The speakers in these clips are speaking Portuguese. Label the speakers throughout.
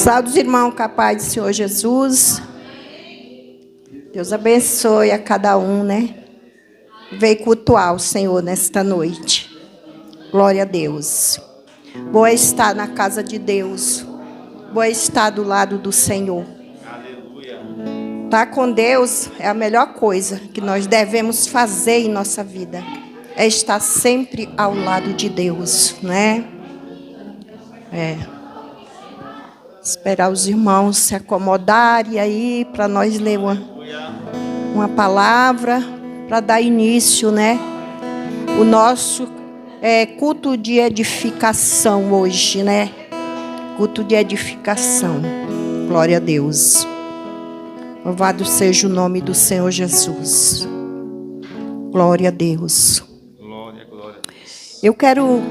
Speaker 1: Salve os irmãos, com a paz do Senhor Jesus. Deus abençoe a cada um, né? Veio cultuar o Senhor nesta noite. Glória a Deus. Boa é estar na casa de Deus. Boa é estar do lado do Senhor. Estar com Deus é a melhor coisa que nós devemos fazer em nossa vida. É estar sempre ao lado de Deus, né? Esperar os irmãos se acomodarem aí para nós ler uma palavra para dar início, né? O nosso culto de edificação hoje, né? Culto de edificação. Glória a Deus. Louvado seja o nome do Senhor Jesus. Glória a Deus.
Speaker 2: Glória a Deus.
Speaker 1: Eu quero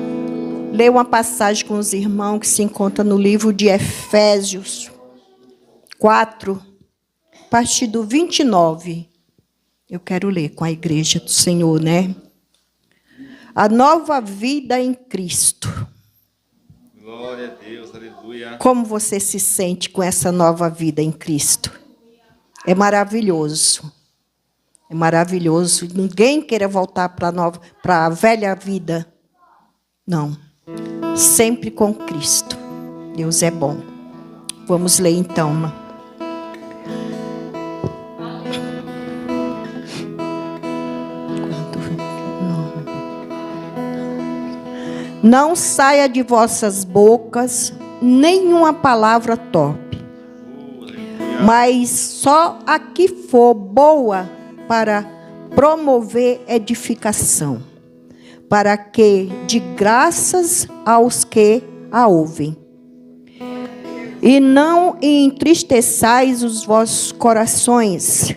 Speaker 1: ler uma passagem com os irmãos que se encontra no livro de Efésios 4, a partir do 29. Eu quero ler com a igreja do Senhor, né? A nova vida em Cristo.
Speaker 2: Glória a Deus, aleluia.
Speaker 1: Como você se sente com essa nova vida em Cristo? É maravilhoso. É maravilhoso. Ninguém queira voltar para a velha vida. Não. Sempre com Cristo. Deus é bom. Vamos ler então. Não saia de vossas bocas nenhuma palavra torpe, mas só a que for boa para promover edificação, para que de graças aos que a ouvem. E não entristeçais os vossos corações.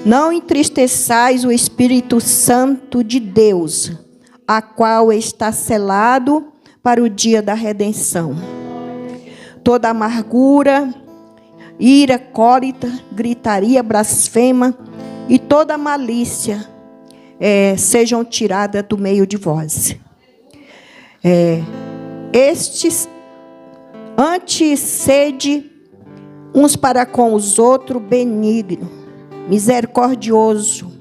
Speaker 1: Não entristeçais o Espírito Santo de Deus, a qual está selado para o dia da redenção. Toda amargura, ira, cólera, gritaria, blasfema e toda malícia sejam tiradas do meio de vós. Antes sede uns para com os outros benigno, misericordioso,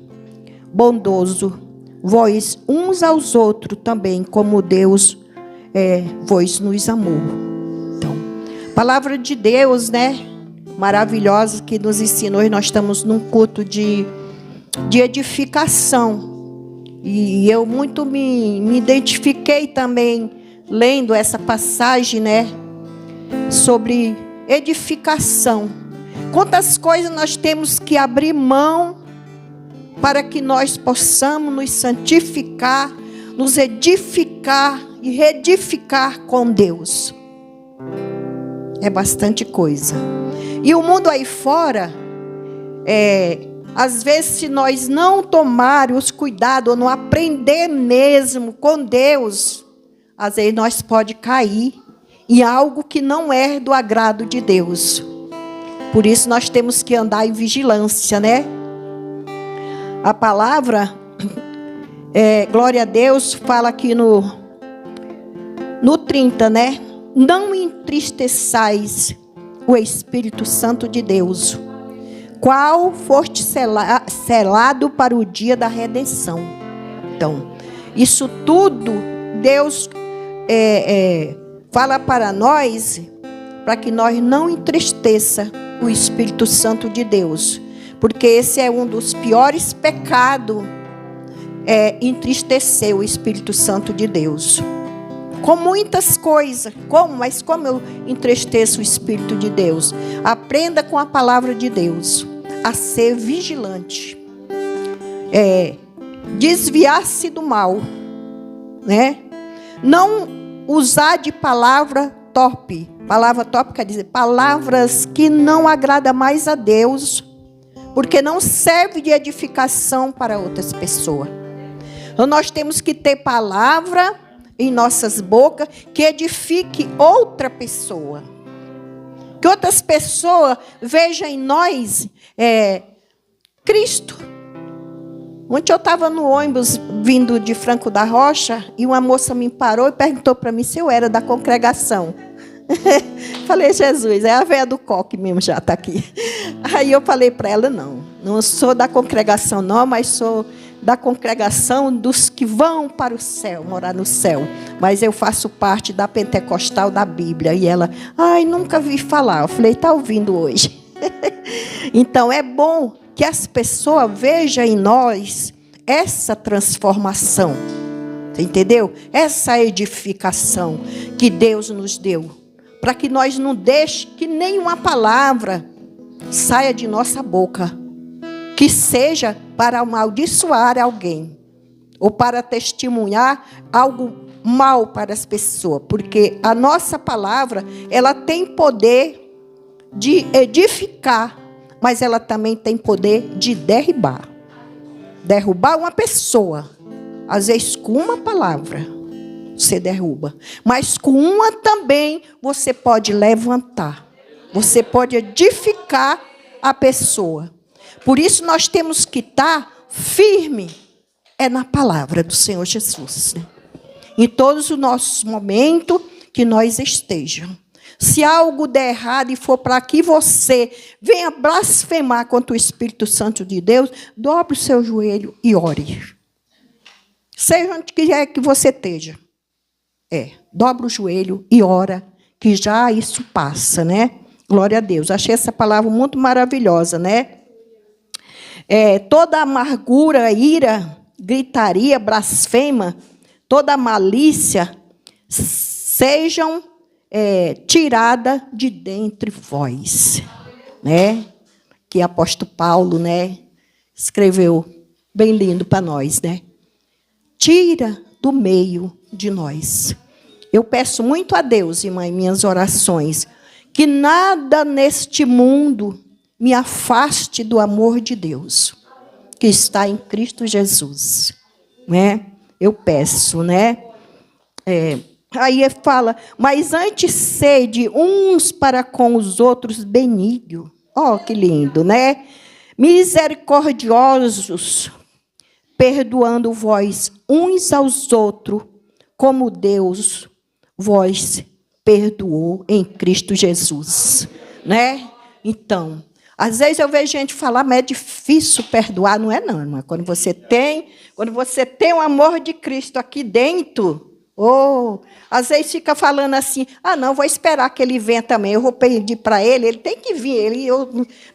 Speaker 1: bondoso, vós uns aos outros também, como Deus vós nos amou. Então, palavra de Deus, né? Maravilhosa, que nos ensinou. E nós estamos num culto de edificação. E eu muito me identifiquei também lendo essa passagem, né? Sobre edificação. Quantas coisas nós temos que abrir mão para que nós possamos nos santificar, nos edificar e reedificar com Deus. É bastante coisa. E o mundo aí fora, às vezes, se nós não tomarmos os cuidados, ou não aprender mesmo com Deus, às vezes nós pode cair em algo que não é do agrado de Deus. Por isso nós temos que andar em vigilância, né? A palavra, glória a Deus, fala aqui no 30, né? Não entristeçais o Espírito Santo de Deus, qual foste selado para o dia da redenção. Então, isso tudo Deus fala para nós, para que nós não entristeça o Espírito Santo de Deus. Porque esse é um dos piores pecados, entristecer o Espírito Santo de Deus. Com muitas coisas. Mas como eu entristeço o Espírito de Deus? Aprenda com a palavra de Deus a ser vigilante. Desviar-se do mal. Né? Não usar de palavra torpe. Palavra torpe quer dizer palavras que não agradam mais a Deus, porque não serve de edificação para outras pessoas. Então, nós temos que ter palavra em nossas bocas que edifique outra pessoa. Que outras pessoas vejam em nós Cristo. Ontem eu estava no ônibus vindo de Franco da Rocha e uma moça me parou e perguntou para mim se eu era da congregação. Falei, Jesus, é a véia do coque mesmo, já está aqui. Aí eu falei para ela, não sou da congregação não, mas sou da congregação dos que vão para o céu, morar no céu. Mas eu faço parte da Pentecostal da Bíblia. E ela, nunca vi falar. Eu falei, está ouvindo hoje. Então é bom que as pessoas vejam em nós essa transformação. Você entendeu? Essa edificação que Deus nos deu. Para que nós não deixemos que nenhuma palavra saia de nossa boca. Que seja para amaldiçoar alguém. Ou para testemunhar algo mal para as pessoas. Porque a nossa palavra, ela tem poder de edificar. Mas ela também tem poder de derribar. Derrubar uma pessoa. Às vezes com uma palavra você derruba. Mas com uma também você pode levantar. Você pode edificar a pessoa. Por isso nós temos que estar firme na palavra do Senhor Jesus. Né? Em todos os nossos momentos que nós estejamos. Se algo der errado e for para que você venha blasfemar contra o Espírito Santo de Deus, dobre o seu joelho e ore. Seja onde quiser que você esteja. Dobra o joelho e ora, que já isso passa, né? Glória a Deus. Achei essa palavra muito maravilhosa, né? Toda amargura, ira, gritaria, blasfema, toda malícia, sejam tiradas de dentre vós. Né? Que o apóstolo Paulo, né, escreveu bem lindo para nós, né? Tira do meio de nós. Eu peço muito a Deus, irmã, em minhas orações, que nada neste mundo me afaste do amor de Deus, que está em Cristo Jesus. Né? Eu peço, né? Aí ele fala, mas antes sede uns para com os outros benignos. Que lindo, né? Misericordiosos, perdoando vós uns aos outros, como Deus vós perdoou em Cristo Jesus. Né? Então, às vezes eu vejo gente falar, mas é difícil perdoar. Não é não, irmã. Quando você tem o amor de Cristo aqui dentro, às vezes fica falando assim, não, vou esperar que ele venha também, eu vou pedir para ele tem que vir,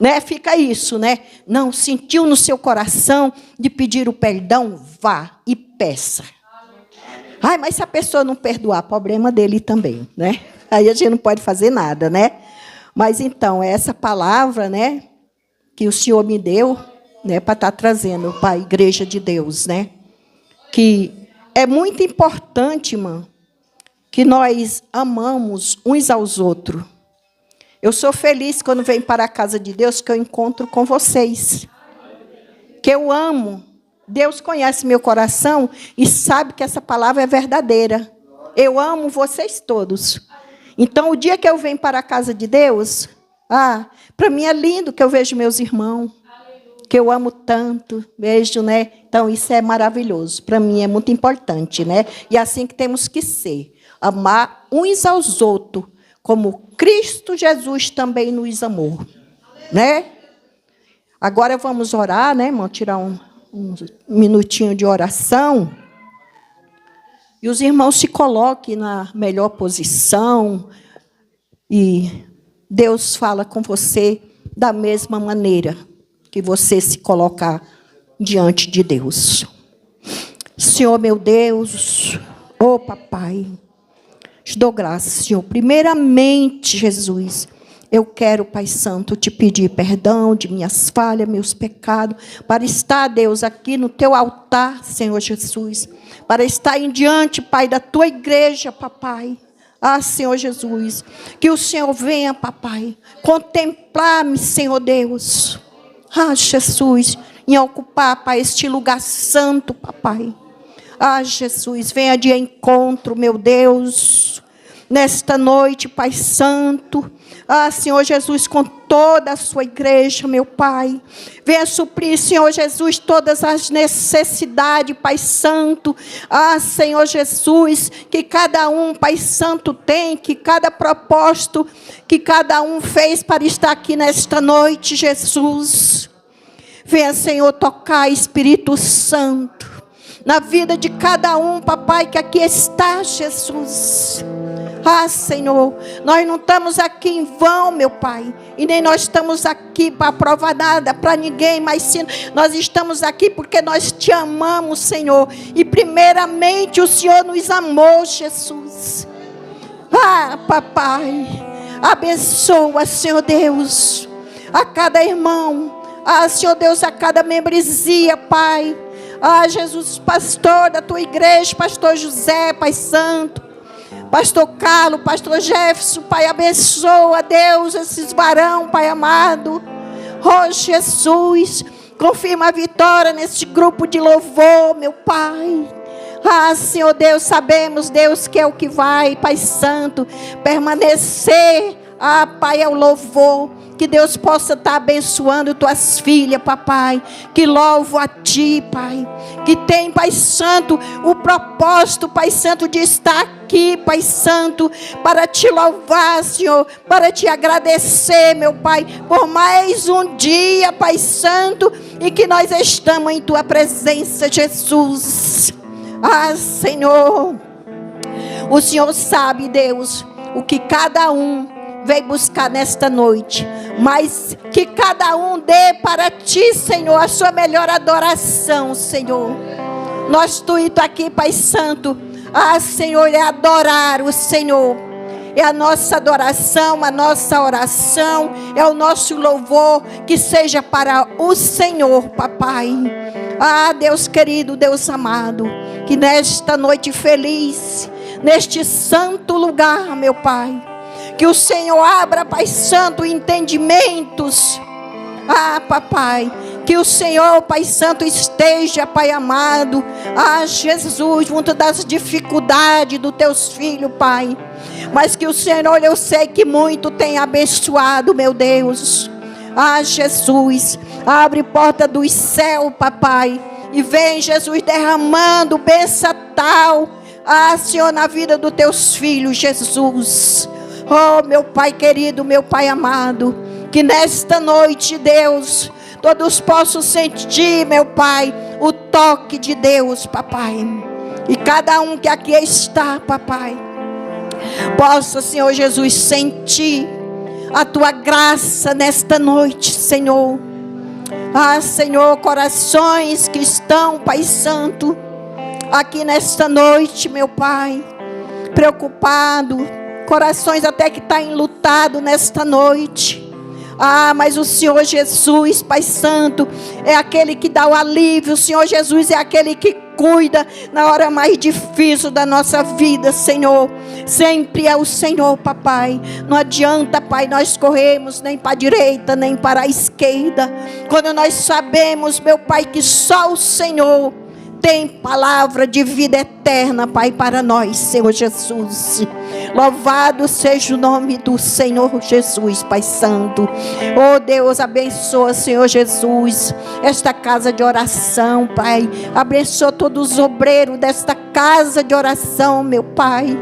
Speaker 1: né? Fica isso, né? Não, sentiu no seu coração de pedir o perdão, vá e peça. Mas se a pessoa não perdoar, problema dele também, né? Aí a gente não pode fazer nada, né? Mas então, essa palavra, né, que o Senhor me deu, né, para estar trazendo para a igreja de Deus, né? Que é muito importante, irmã, que nós amamos uns aos outros. Eu sou feliz quando venho para a casa de Deus, que eu encontro com vocês. Que eu amo. Deus conhece meu coração e sabe que essa palavra é verdadeira. Eu amo vocês todos. Então, o dia que eu venho para a casa de Deus, para mim é lindo que eu vejo meus irmãos, que eu amo tanto, vejo, né? Então, isso é maravilhoso. Para mim é muito importante, né? E é assim que temos que ser. Amar uns aos outros, como Cristo Jesus também nos amou. Né? Agora vamos orar, né, irmão? Tirar um minutinho de oração. E os irmãos se coloquem na melhor posição. E Deus fala com você da mesma maneira que você se colocar diante de Deus. Senhor, meu Deus, papai, te dou graças, Senhor. Primeiramente, Jesus, eu quero, Pai Santo, te pedir perdão de minhas falhas, meus pecados, para estar, Deus, aqui no teu altar, Senhor Jesus, para estar em diante, Pai, da tua igreja, papai. Senhor Jesus, que o Senhor venha, papai, contemplar-me, Senhor Deus. Jesus, em ocupar, Pai, este lugar santo, papai. Jesus, venha de encontro, meu Deus. nesta noite, Pai Santo. Senhor Jesus, com toda a sua igreja, meu Pai. Venha suprir, Senhor Jesus, todas as necessidades, Pai Santo. Senhor Jesus, que cada um, Pai Santo, tem, que cada propósito que cada um fez para estar aqui nesta noite, Jesus. Venha, Senhor, tocar, Espírito Santo, na vida de cada um, papai, que aqui está, Jesus. Senhor, nós não estamos aqui em vão, meu Pai, e nem nós estamos aqui para provar nada para ninguém, mas sim, nós estamos aqui porque nós te amamos, Senhor, e primeiramente o Senhor nos amou, Jesus. Papai, abençoa, Senhor Deus, a cada irmão, Senhor Deus, a cada membresia, Pai. Jesus, pastor da tua igreja, pastor José, Pai Santo, pastor Carlos, pastor Jefferson, Pai, abençoa, Deus, esses varão, Pai amado. Jesus, confirma a vitória nesse grupo de louvor, meu Pai. Senhor Deus, sabemos, Deus, que é o que vai, Pai Santo, permanecer, Pai, é o louvor. Que Deus possa estar abençoando tuas filhas, papai. Que louvo a ti, Pai. Que tem, Pai Santo, o propósito, Pai Santo, de estar aqui, Pai Santo, para te louvar, Senhor, para te agradecer, meu Pai, por mais um dia, Pai Santo, e que nós estamos em tua presença, Jesus. Senhor, o Senhor sabe, Deus, o que cada um veio buscar nesta noite, mas que cada um dê para ti, Senhor, a sua melhor adoração, Senhor. Nós tu aqui, Pai Santo, Senhor, é adorar o Senhor, é a nossa adoração, a nossa oração, é o nosso louvor, que seja para o Senhor, papai. Deus querido, Deus amado, que nesta noite feliz, neste santo lugar, meu Pai, que o Senhor abra, Pai Santo, entendimentos. Papai, que o Senhor, Pai Santo, esteja, Pai amado, Jesus, junto das dificuldades dos teus filhos, Pai. Mas que o Senhor, eu sei que muito tem abençoado, meu Deus. Jesus, abre porta dos céus, papai, e vem, Jesus, derramando bênção tal, Senhor, na vida dos teus filhos, Jesus. Meu Pai querido, meu Pai amado, que nesta noite, Deus, todos possam sentir, meu Pai, o toque de Deus, papai. E cada um que aqui está, papai, possa, Senhor Jesus, sentir a tua graça nesta noite, Senhor. Senhor, corações que estão, Pai Santo, aqui nesta noite, meu Pai, preocupado, corações até que estão enlutados nesta noite. Mas o Senhor Jesus, Pai Santo, é aquele que dá o alívio. O Senhor Jesus é aquele que cuida na hora mais difícil da nossa vida, Senhor. Sempre é o Senhor, papai. Não adianta, Pai, nós corremos nem para a direita, nem para a esquerda, quando nós sabemos, meu Pai, que só o Senhor tem palavra de vida eterna, Pai, para nós, Senhor Jesus. Louvado seja o nome do Senhor Jesus, Pai Santo. Deus, abençoa, Senhor Jesus, esta casa de oração, Pai. Abençoa todos os obreiros desta casa de oração, meu Pai.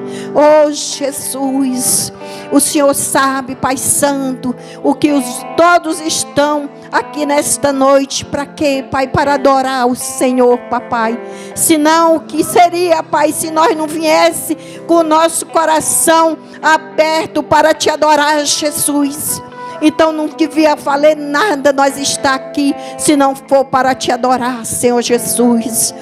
Speaker 1: Jesus, o Senhor sabe, Pai Santo, o que todos estão aqui nesta noite. Para quê, Pai? Para adorar o Senhor, papai. Senão, o que seria, Pai, se nós não viesse com o nosso coração aberto para te adorar, Jesus? Então não devia valer nada nós estar aqui, se não for para te adorar, Senhor Jesus.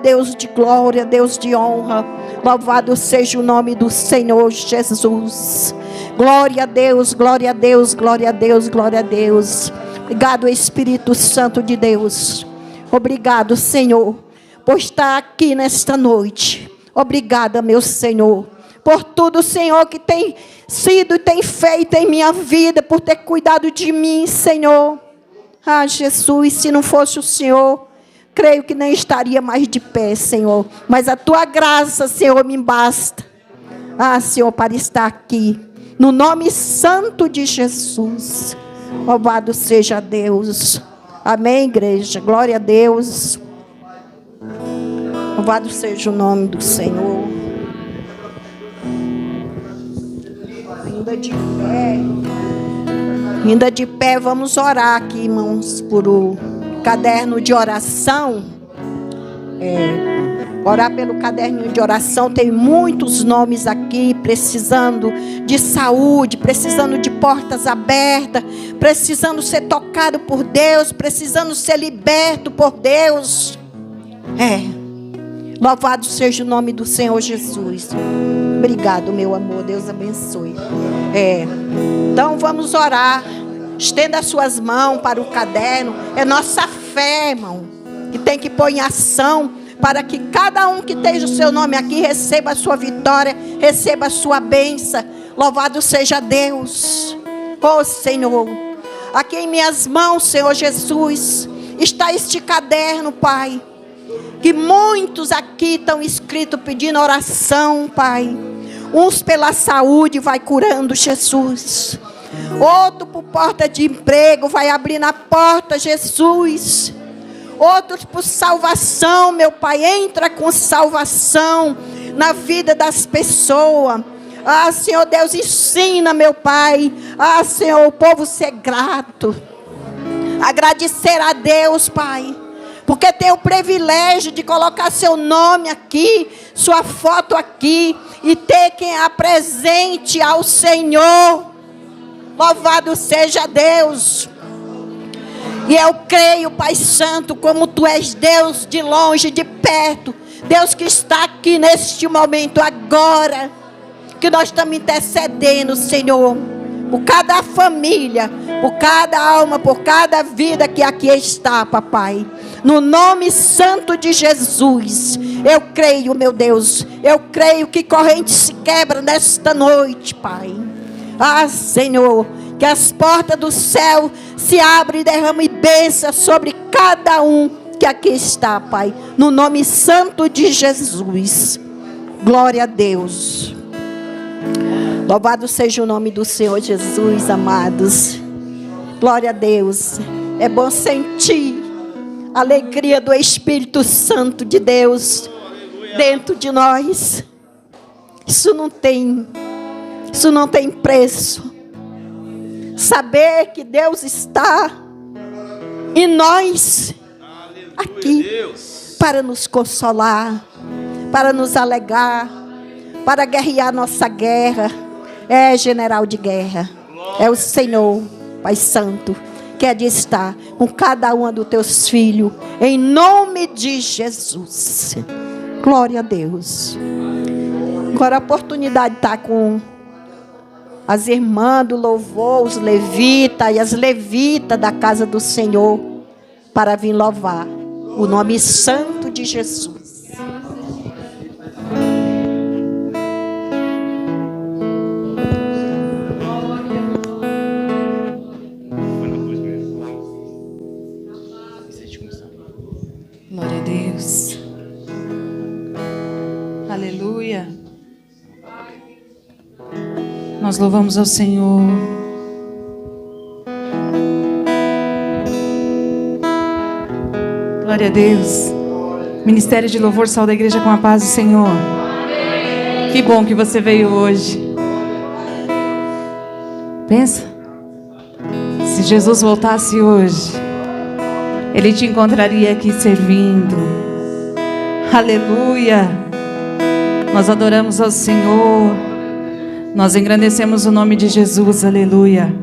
Speaker 1: Deus de glória, Deus de honra, louvado seja o nome do Senhor Jesus. Glória a Deus, glória a Deus, glória a Deus, glória a Deus. Obrigado, Espírito Santo de Deus. Obrigado, Senhor, por estar aqui nesta noite. Obrigada, meu Senhor, por tudo, Senhor, que tem sido e tem feito em minha vida, por ter cuidado de mim, Senhor. Jesus, se não fosse o Senhor, creio que nem estaria mais de pé, Senhor. Mas a tua graça, Senhor, me basta. Senhor, para estar aqui. No nome santo de Jesus. Louvado seja Deus. Amém, igreja. Glória a Deus. Louvado seja o nome do Senhor. Ainda de pé, vamos orar aqui, irmãos, por o caderno de oração. Orar pelo caderno de oração. Tem muitos nomes aqui precisando de saúde, precisando de portas abertas, precisando ser tocado por Deus, precisando ser liberto por Deus. Louvado seja o nome do Senhor Jesus. Obrigado, meu amor. Deus abençoe. Então vamos orar. Estenda as suas mãos para o caderno. É nossa fé, irmão, que tem que pôr em ação, para que cada um que esteja o seu nome aqui receba a sua vitória, receba a sua bênção. Louvado seja Deus. Oh Senhor, aqui em minhas mãos, Senhor Jesus, está este caderno, Pai, que muitos aqui estão inscritos pedindo oração, Pai. Uns pela saúde, vai curando, Jesus. Outro por porta de emprego, vai abrir na porta, Jesus. Outros por salvação, meu Pai, entra com salvação na vida das pessoas. Senhor Deus, ensina, meu Pai, Senhor, o povo ser grato, agradecer a Deus, Pai, porque tem o privilégio de colocar seu nome aqui, sua foto aqui, e ter quem apresente ao Senhor. Louvado seja Deus. E eu creio, Pai Santo, como Tu és Deus de longe, de perto. Deus que está aqui neste momento agora. Que nós estamos intercedendo, Senhor, por cada família, por cada alma, por cada vida que aqui está, papai. No nome santo de Jesus, eu creio, meu Deus. Eu creio que corrente se quebra nesta noite, Pai. Senhor, que as portas do céu se abrem e derramem bênção sobre cada um que aqui está, Pai. No nome santo de Jesus. Glória a Deus. Louvado seja o nome do Senhor Jesus, amados. Glória a Deus. É bom sentir a alegria do Espírito Santo de Deus dentro de nós. Isso não tem preço. Saber que Deus está em nós aqui para nos consolar, para nos alegar, para guerrear nossa guerra. É general de guerra, é o Senhor, Pai Santo, que é de estar com cada um dos teus filhos, em nome de Jesus. Glória a Deus. Agora a oportunidade está com as irmãs do louvor, os levitas e as levitas da casa do Senhor, para vir louvar o nome santo de Jesus.
Speaker 3: Glória a Deus. Aleluia. Nós louvamos ao Senhor. Glória a Deus. Ministério de Louvor, Sal da Igreja com a paz do Senhor. Que bom que você veio hoje. Pensa, se Jesus voltasse hoje, Ele te encontraria aqui servindo. Aleluia. Nós adoramos ao Senhor. Nós engrandecemos o nome de Jesus, aleluia.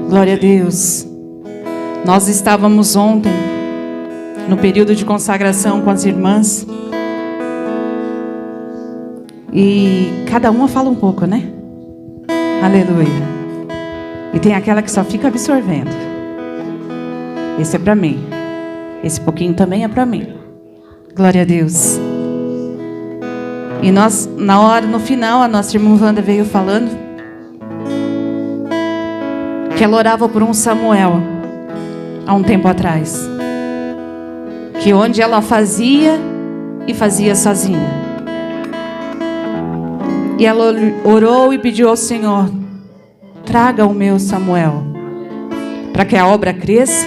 Speaker 3: Glória a Deus. Nós estávamos ontem no período de consagração com as irmãs. E cada uma fala um pouco, né? Aleluia. E tem aquela que só fica absorvendo. Esse é para mim. Esse pouquinho também é para mim. Glória a Deus. E nós, no final, a nossa irmã Wanda veio falando que ela orava por um Samuel há um tempo atrás, que onde ela fazia e fazia sozinha, E ela orou e pediu ao Senhor: traga o meu Samuel, para que a obra cresça,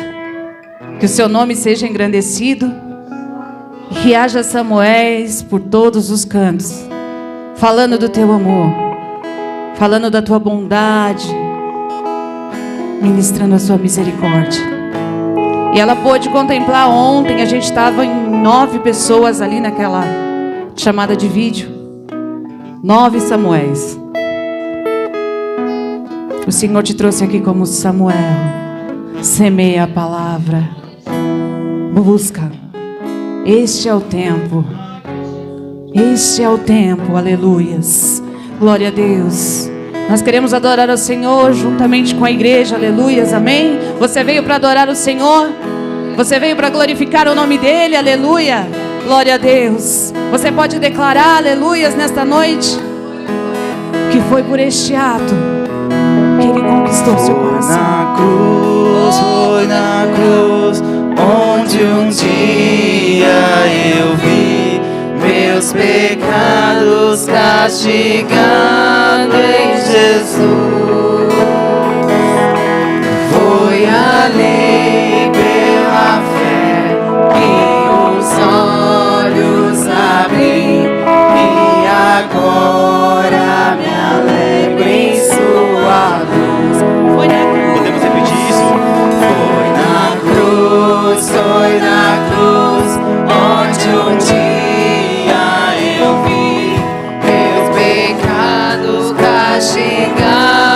Speaker 3: que o seu nome seja engrandecido, e que haja Samuéis por todos os cantos, falando do teu amor, falando da tua bondade, ministrando a sua misericórdia. E ela pôde contemplar ontem, a gente estava em 9 pessoas ali naquela chamada de vídeo, 9 Samuéis. O Senhor te trouxe aqui como Samuel. Semeia a palavra, busca. Este é o tempo, este é o tempo, aleluias, glória a Deus. Nós queremos adorar ao Senhor juntamente com a igreja, aleluias, amém? Você veio para adorar o Senhor? Você veio para glorificar o nome dEle, aleluia, glória a Deus. Você pode declarar, aleluias, nesta noite, que foi por este ato que Ele conquistou seu coração.
Speaker 4: Foi na cruz, onde um dia eu vi meus pecados castigando em Jesus. Foi ali pela fé que os olhos abri, e agora me alegro em sua luz. Foi na cruz. Podemos repetir isso? Foi na cruz, onde um dia eu vi meus pecados castigados.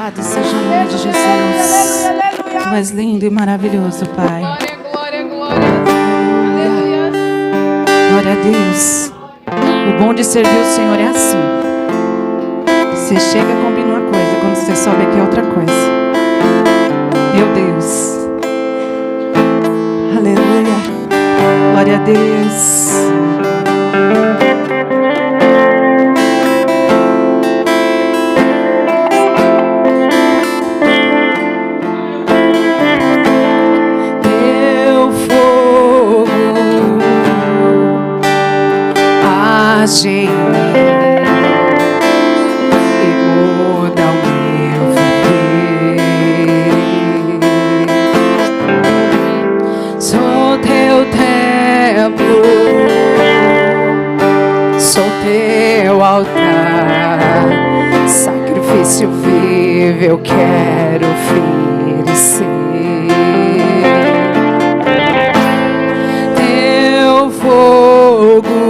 Speaker 3: Louvado seja o nome de Jesus. Tu és lindo e maravilhoso, Pai.
Speaker 4: Glória, glória, glória. Aleluia.
Speaker 3: Glória a Deus. O bom de servir o Senhor é assim. Você chega e combina uma coisa, quando você sobe aqui é outra coisa. Meu Deus. Aleluia. Glória a Deus.
Speaker 4: Teu fogo age em mim e muda o meu viver. Sou teu templo, sou teu altar, sacrifício vivo eu quero oferecer. Teu fogo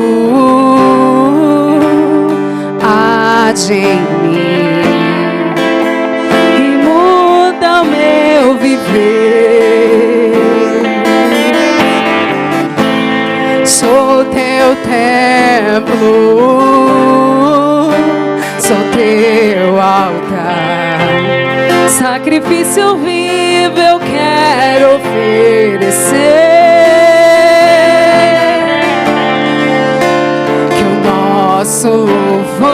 Speaker 4: age em mim e muda o meu viver. Sou teu templo, sou teu altar, sacrifício vivo eu quero oferecer. Que o nosso louvor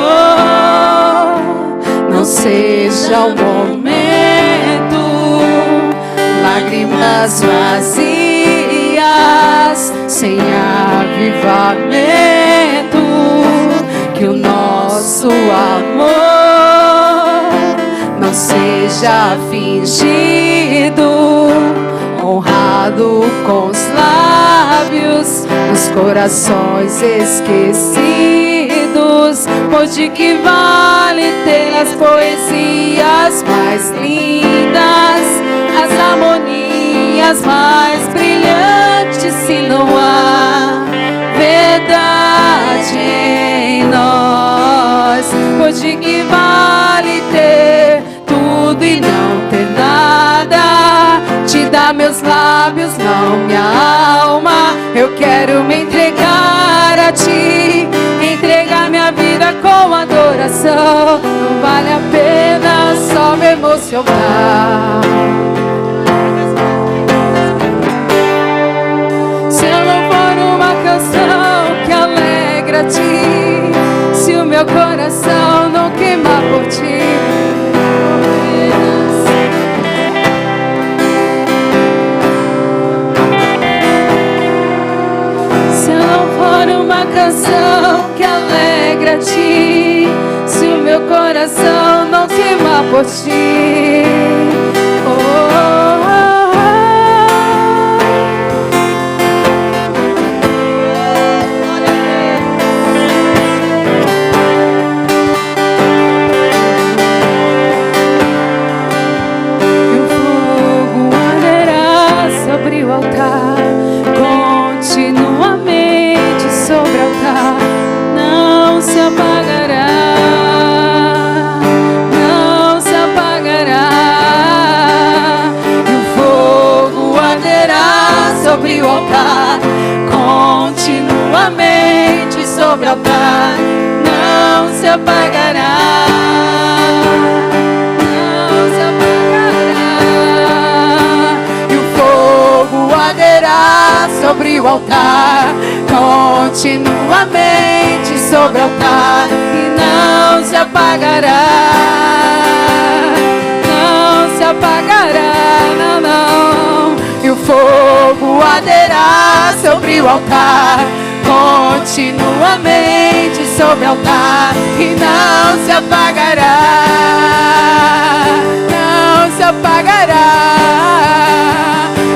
Speaker 4: não seja um momento, lágrimas vazias, sem avivamento. Que o nosso amor não seja fingido, honrado com os lábios, nos corações esquecidos. Pois de que vale ter as poesias mais lindas, as harmonias mais brilhantes, se não há verdade em nós? Pois de que vale ter tudo e não ter nada? Te dar meus lábios, não minha alma. Eu quero me entregar a ti, entregar minha vida com adoração. Não vale a pena só me emocionar. Se eu não for uma canção que alegra a ti, se o meu coração não queimar por ti, se eu não for uma canção que alegra a ti, se o meu coração não queimar por ti, oh, oh, oh. Sobre o altar, continuamente sobre o altar, não se apagará, não se apagará. E o fogo arderá sobre o altar, continuamente sobre o altar, não se apagará. Sobre o altar, continuamente sobre o altar, e não se apagará, não se apagará, não, não. E o fogo arderá sobre o altar, continuamente sobre o altar, e não se apagará, não se apagará.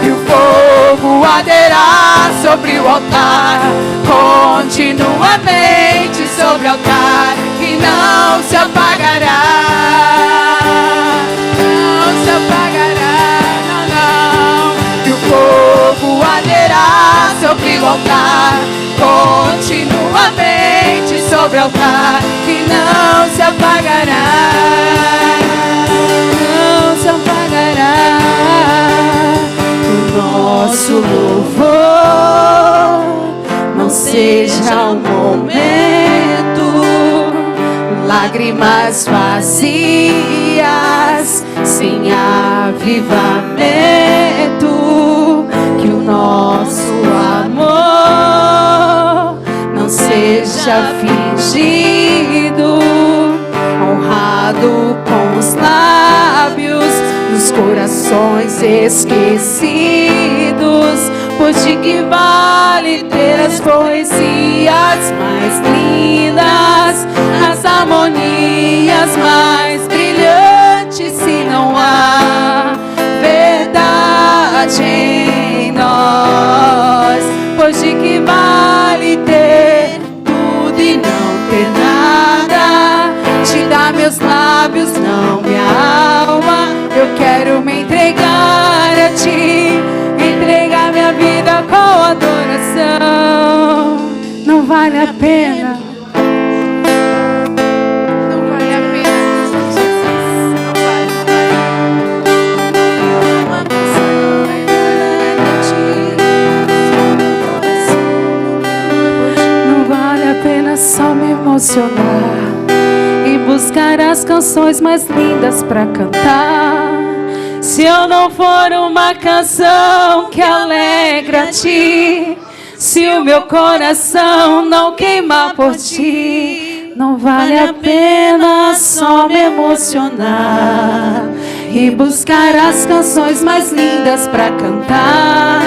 Speaker 4: E o fogo arderá sobre o altar, continuamente sobre o altar, e não se apagará, não se apagará, não, não. E o fogo arderá sobre o altar, continuamente sobre o altar, e não se apagará. não se apagará. O nosso louvor não seja um momento, lágrimas vazias, sem avivamento. Que o nosso amor não seja fingido, honrado com os lábios, nos corações esquecidos. Pois de que vale ter as poesias mais lindas, as harmonias mais brilhantes, se não há verdade em nós? Pois de que vale ter tudo e não ter nada? Te dar meus lábios, não minha alma. Eu quero me entregar a ti, entregar minha vida com adoração. Não vale a pena. Não vale a pena, Jesus. Não vale, Uma canção não vale a pena só me emocionar e buscar as canções mais lindas pra cantar. Se eu não for uma canção que alegra a ti, se o meu coração não queimar por ti, não vale a pena só me emocionar e buscar as canções mais lindas pra cantar.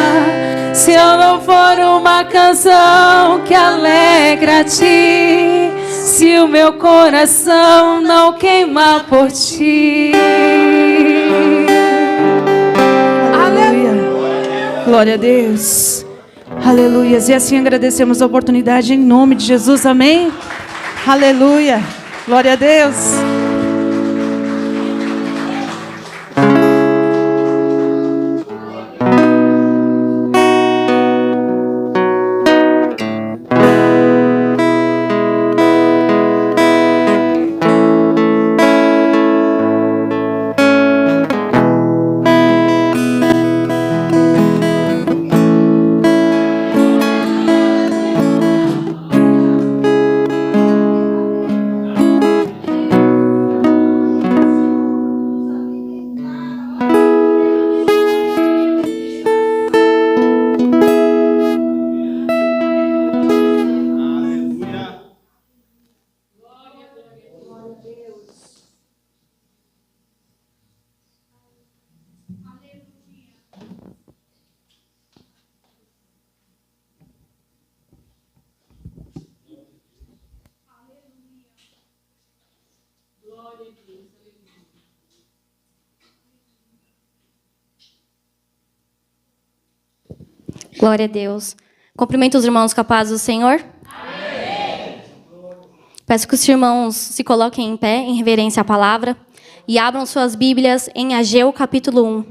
Speaker 4: Se eu não for uma canção que alegra a ti, se o meu coração não queimar por ti. Glória a Deus. Aleluia. E assim agradecemos a oportunidade em nome de Jesus. Amém. Aleluia. Glória a Deus.
Speaker 5: Glória a Deus. Cumprimento os irmãos com a paz do Senhor. Amém. Peço que os irmãos se coloquem em pé, em reverência à palavra, e abram suas Bíblias em Ageu, capítulo 1.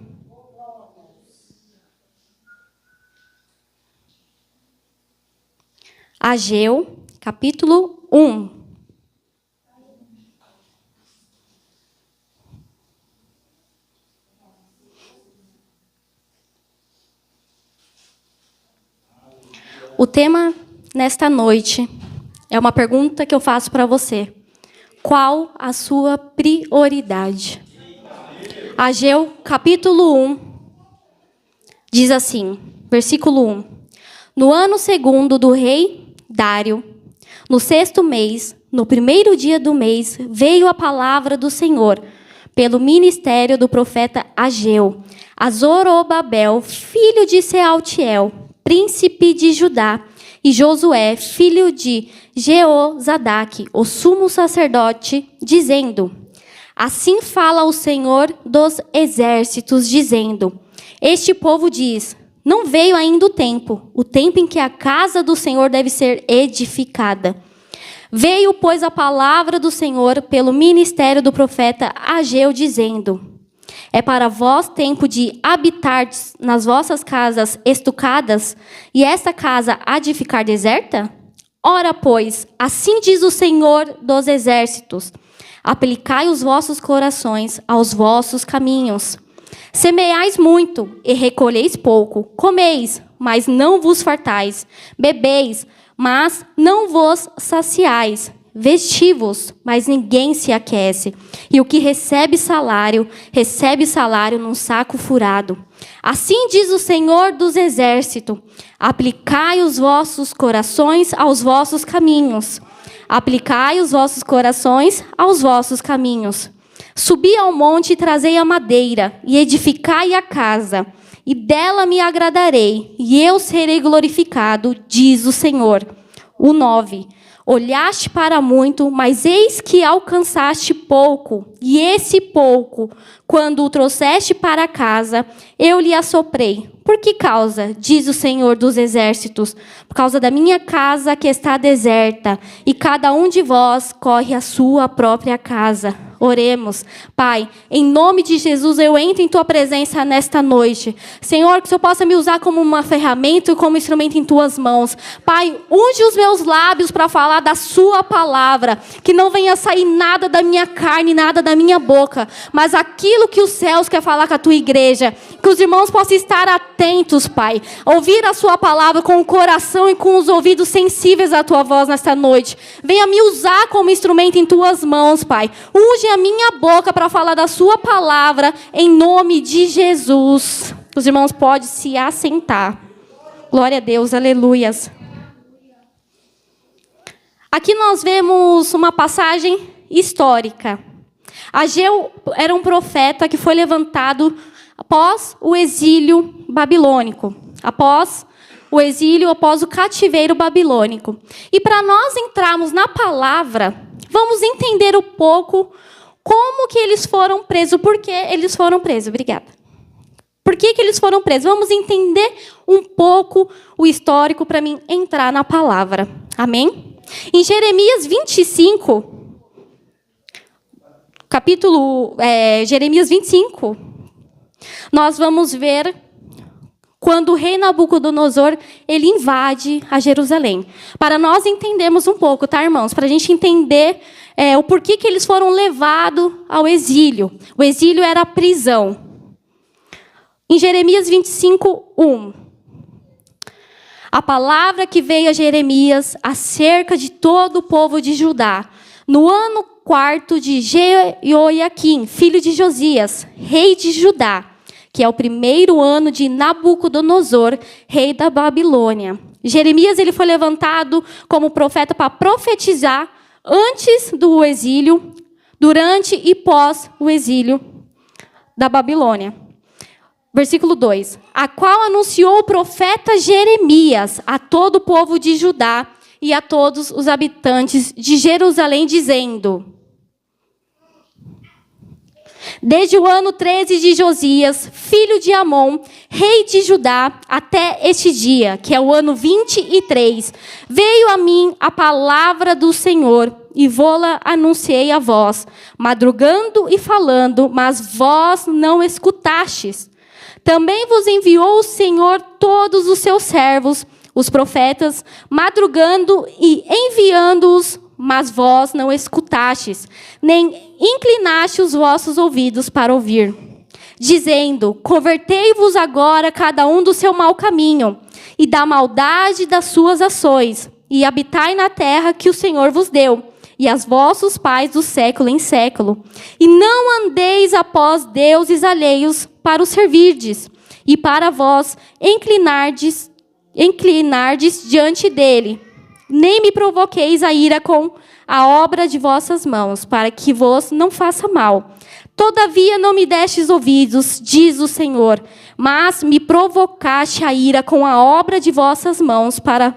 Speaker 5: Ageu, capítulo 1. O tema nesta noite é uma pergunta que eu faço para você. Qual a sua prioridade? Ageu, capítulo 1, diz assim, versículo 1. No ano segundo do rei Dário, no 6º mês, no 1º dia do mês, veio a palavra do Senhor, pelo ministério do profeta Ageu, a Zorobabel, filho de Sealtiel, príncipe de Judá, e Josué, filho de Jeozadaque, o sumo sacerdote, dizendo: Assim fala o Senhor dos exércitos, dizendo: Este povo diz, não veio ainda o tempo em que a casa do Senhor deve ser edificada. Veio, pois, a palavra do Senhor pelo ministério do profeta Ageu, dizendo: É para vós tempo de habitar nas vossas casas estucadas, e esta casa há de ficar deserta? Ora, pois, assim diz o Senhor dos exércitos: aplicai os vossos corações aos vossos caminhos. Semeais muito e recolheis pouco, comeis, mas não vos fartais, bebeis, mas não vos saciais, vesti-vos, mas ninguém se aquece, e o que recebe salário num saco furado. Assim diz o Senhor dos Exércitos: aplicai os vossos corações aos vossos caminhos. Aplicai os vossos corações aos vossos caminhos. Subi ao monte e trazei a madeira, e edificai a casa, e dela me agradarei, e eu serei glorificado, diz o Senhor. O 9. Olhaste para muito, mas eis que alcançaste pouco, e esse pouco, quando o trouxeste para casa, eu lhe assoprei. Por que causa? Diz o Senhor dos Exércitos. Por causa da minha casa que está deserta, e cada um de vós corre à sua própria casa. Oremos. Pai, em nome de Jesus, eu entro em Tua presença nesta noite. Senhor, que o Senhor possa me usar como uma ferramenta e como instrumento em Tuas mãos. Pai, unge os meus lábios para falar da Sua palavra. Que não venha sair nada da minha carne, nada da minha boca, mas aquilo que os céus quer falar com a Tua igreja. Que os irmãos possam estar atentos, Pai. Ouvir a Sua palavra com o coração e com os ouvidos sensíveis à Tua voz nesta noite. Venha me usar como instrumento em Tuas mãos, Pai. Unge a minha boca para falar da Sua palavra, em nome de Jesus. Os irmãos podem se assentar. Glória a Deus, aleluias. Aqui nós vemos uma passagem histórica. Ageu era um profeta que foi levantado após o exílio babilônico. Após o cativeiro babilônico. E para nós entrarmos na palavra, vamos entender um pouco como que eles foram presos, por que eles foram presos. Obrigada. Por que eles foram presos? Vamos entender um pouco o histórico para mim entrar na palavra. Amém? Em Jeremias 25, Jeremias 25, nós vamos ver quando o rei Nabucodonosor ele invade a Jerusalém. Para nós entendermos um pouco, tá, irmãos? Para a gente entender o porquê que eles foram levados ao exílio. O exílio era a prisão. Em Jeremias 25, 1. A palavra que veio a Jeremias acerca de todo o povo de Judá, no ano 4 de Jeoiaquim, filho de Josias, rei de Judá, que é o primeiro ano de Nabucodonosor, rei da Babilônia. Jeremias ele foi levantado como profeta para profetizar antes do exílio, durante e pós o exílio da Babilônia. Versículo 2. A qual anunciou o profeta Jeremias a todo o povo de Judá e a todos os habitantes de Jerusalém, dizendo: desde o ano 13 de Josias, filho de Amon, rei de Judá, até este dia, que é o ano 23, veio a mim a palavra do Senhor, e vô-la anunciei a vós, madrugando e falando, mas vós não escutastes. Também vos enviou o Senhor todos os seus servos, os profetas, madrugando e enviando-os, mas vós não escutastes, nem inclinastes os vossos ouvidos para ouvir. Dizendo: convertei-vos agora cada um do seu mau caminho, e da maldade das suas ações, e habitai na terra que o Senhor vos deu, e aos vossos pais do século em século. E não andeis após deuses alheios para os servirdes, e para vós inclinardes diante dele. Nem me provoqueis a ira com a obra de vossas mãos, para que vos não faça mal. Todavia não me destes ouvidos, diz o Senhor, mas me provocaste a ira com a obra de vossas mãos para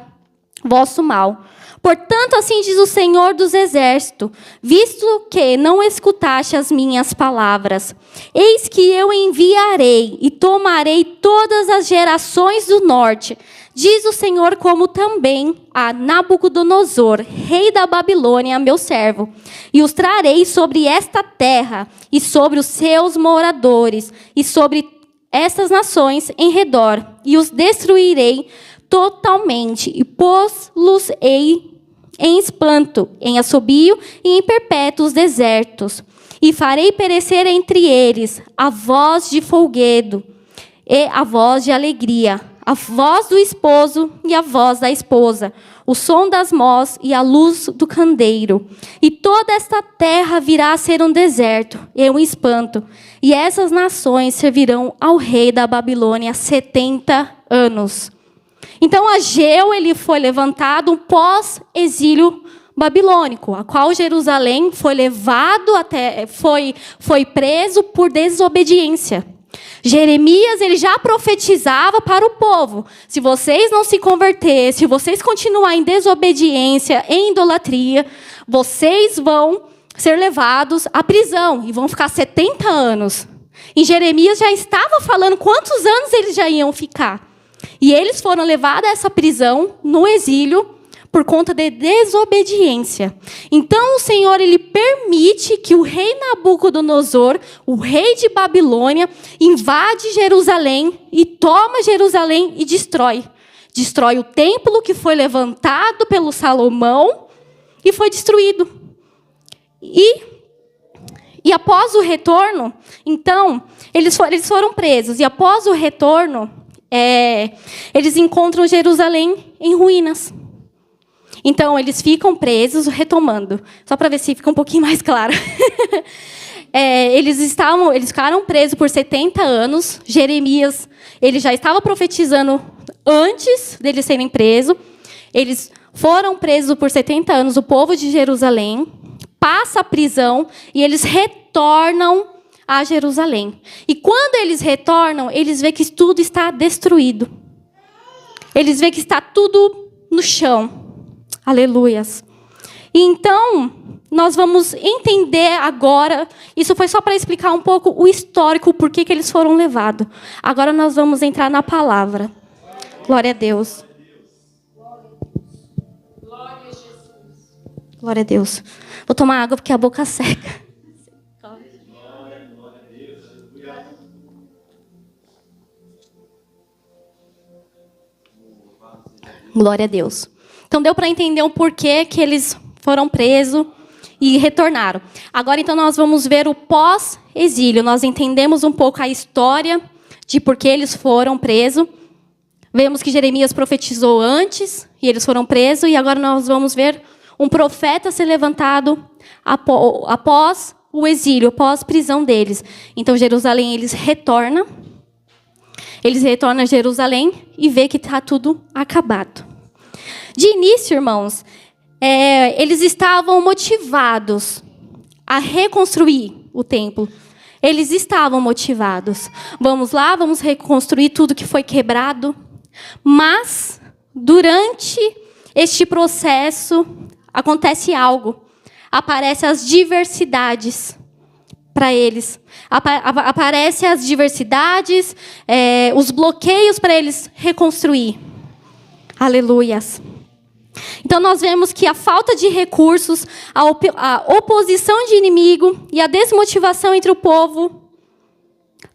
Speaker 5: vosso mal. Portanto, assim diz o Senhor dos Exércitos, visto que não escutaste as minhas palavras, eis que eu enviarei e tomarei todas as gerações do norte, diz o Senhor, como também a Nabucodonosor, rei da Babilônia, meu servo, e os trarei sobre esta terra e sobre os seus moradores e sobre estas nações em redor, e os destruirei totalmente, e pô-los-ei em espanto, em assobio e em perpétuos desertos. E farei perecer entre eles a voz de folguedo e a voz de alegria, a voz do esposo e a voz da esposa, o som das mós e a luz do candeeiro. E toda esta terra virá a ser um deserto e um espanto. E essas nações servirão ao rei da Babilônia 70 anos. Então, Ageu, ele foi levantado pós-exílio babilônico, a qual Jerusalém foi levado foi preso por desobediência. Jeremias, ele já profetizava para o povo: se vocês não se converterem, se vocês continuarem em desobediência, em idolatria, vocês vão ser levados à prisão e vão ficar 70 anos. E Jeremias já estava falando quantos anos eles já iam ficar. E eles foram levados a essa prisão, no exílio, por conta de desobediência. Então o Senhor, ele permite que o rei Nabucodonosor, o rei de Babilônia, invade Jerusalém e toma Jerusalém e destrói. Destrói o templo que foi levantado pelo Salomão e foi destruído. E após o retorno, então, eles foram presos. E após o retorno, eles encontram Jerusalém em ruínas. Então, eles ficam presos, retomando. Só para ver se fica um pouquinho mais claro. Eles ficaram presos por 70 anos. Jeremias, ele já estava profetizando antes deles serem presos. Eles foram presos por 70 anos, o povo de Jerusalém passa a prisão e eles retornam a Jerusalém. E quando eles retornam, eles veem que tudo está destruído. Eles veem que está tudo no chão. Aleluias. E então, nós vamos entender agora, isso foi só para explicar um pouco o histórico, por que eles foram levados. Agora nós vamos entrar na palavra. Glória a Deus. Glória a Deus. Vou tomar água porque a boca seca. Glória a Deus. Então, deu para entender o porquê que eles foram presos e retornaram. Agora, então, nós vamos ver o pós-exílio. Nós entendemos um pouco a história de por que eles foram presos. Vemos que Jeremias profetizou antes e eles foram presos. E agora nós vamos ver um profeta ser levantado após o exílio, após a prisão deles. Então, Jerusalém, eles retornam. Eles retornam a Jerusalém e vê que está tudo acabado. De início, irmãos, eles estavam motivados a reconstruir o templo. Eles estavam motivados. Vamos lá, vamos reconstruir tudo que foi quebrado. Mas, durante este processo, acontece algo. Aparecem as diversidades para eles. Aparecem as diversidades, os bloqueios para eles reconstruir. Aleluias. Então, nós vemos que a falta de recursos, a oposição de inimigo e a desmotivação entre o povo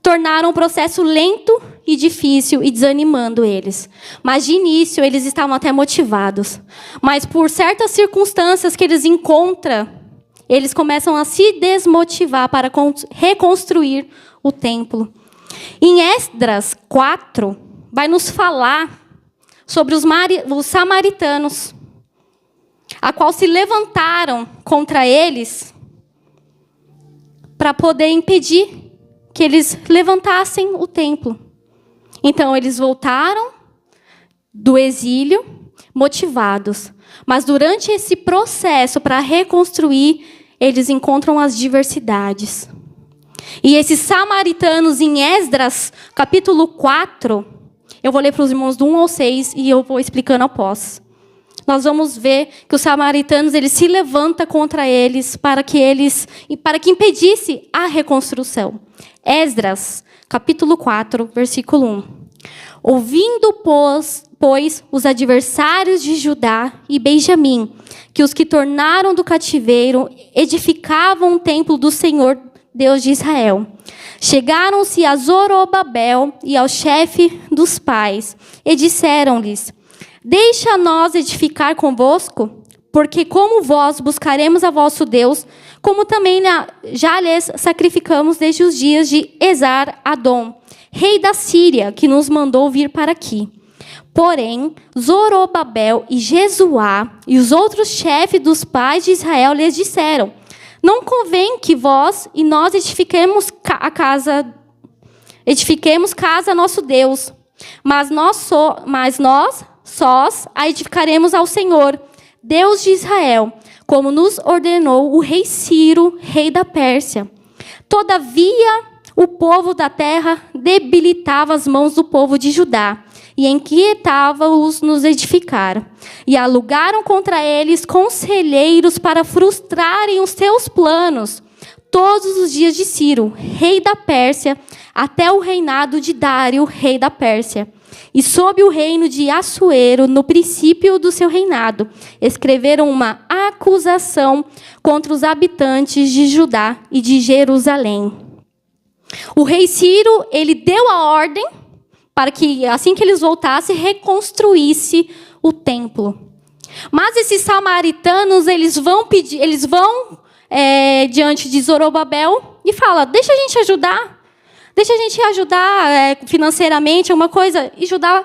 Speaker 5: tornaram o processo lento e difícil e desanimando eles. Mas, de início, eles estavam até motivados. Mas, por certas circunstâncias que eles encontram, eles começam a se desmotivar para reconstruir o templo. Em Esdras 4, vai nos falar sobre os samaritanos, a qual se levantaram contra eles para poder impedir que eles levantassem o templo. Então, eles voltaram do exílio motivados. Mas, durante esse processo para reconstruir, eles encontram as diversidades. E esses samaritanos, em Esdras, capítulo 4, eu vou ler para os irmãos do 1 ao 6 e eu vou explicando após. Nós vamos ver que os samaritanos, eles se levantam contra eles para que impedisse a reconstrução. Esdras, capítulo 4, versículo 1. Ouvindo, pois, os adversários de Judá e Benjamim, que os que tornaram do cativeiro edificavam o templo do Senhor, Deus de Israel. Chegaram-se a Zorobabel e ao chefe dos pais, e disseram-lhes: Deixa nós edificar convosco, porque como vós buscaremos a vosso Deus, como também já lhes sacrificamos desde os dias de Esar-Adom, rei da Síria, que nos mandou vir para aqui. Porém, Zorobabel e Jesuá e os outros chefes dos pais de Israel lhes disseram: não convém que vós e nós edifiquemos casa a nosso Deus, mas nós sós a edificaremos ao Senhor, Deus de Israel, como nos ordenou o rei Ciro, rei da Pérsia. Todavia, o povo da terra debilitava as mãos do povo de Judá e inquietava-os nos edificar. E alugaram contra eles conselheiros para frustrarem os seus planos todos os dias de Ciro, rei da Pérsia, até o reinado de Dário, rei da Pérsia. E sob o reino de Assuero, no princípio do seu reinado, escreveram uma acusação contra os habitantes de Judá e de Jerusalém. O rei Ciro, ele deu a ordem para que, assim que eles voltassem, reconstruísse o templo. Mas esses samaritanos, eles vão diante de Zorobabel e falam: deixa a gente ajudar. Deixa a gente ajudar financeiramente, alguma coisa.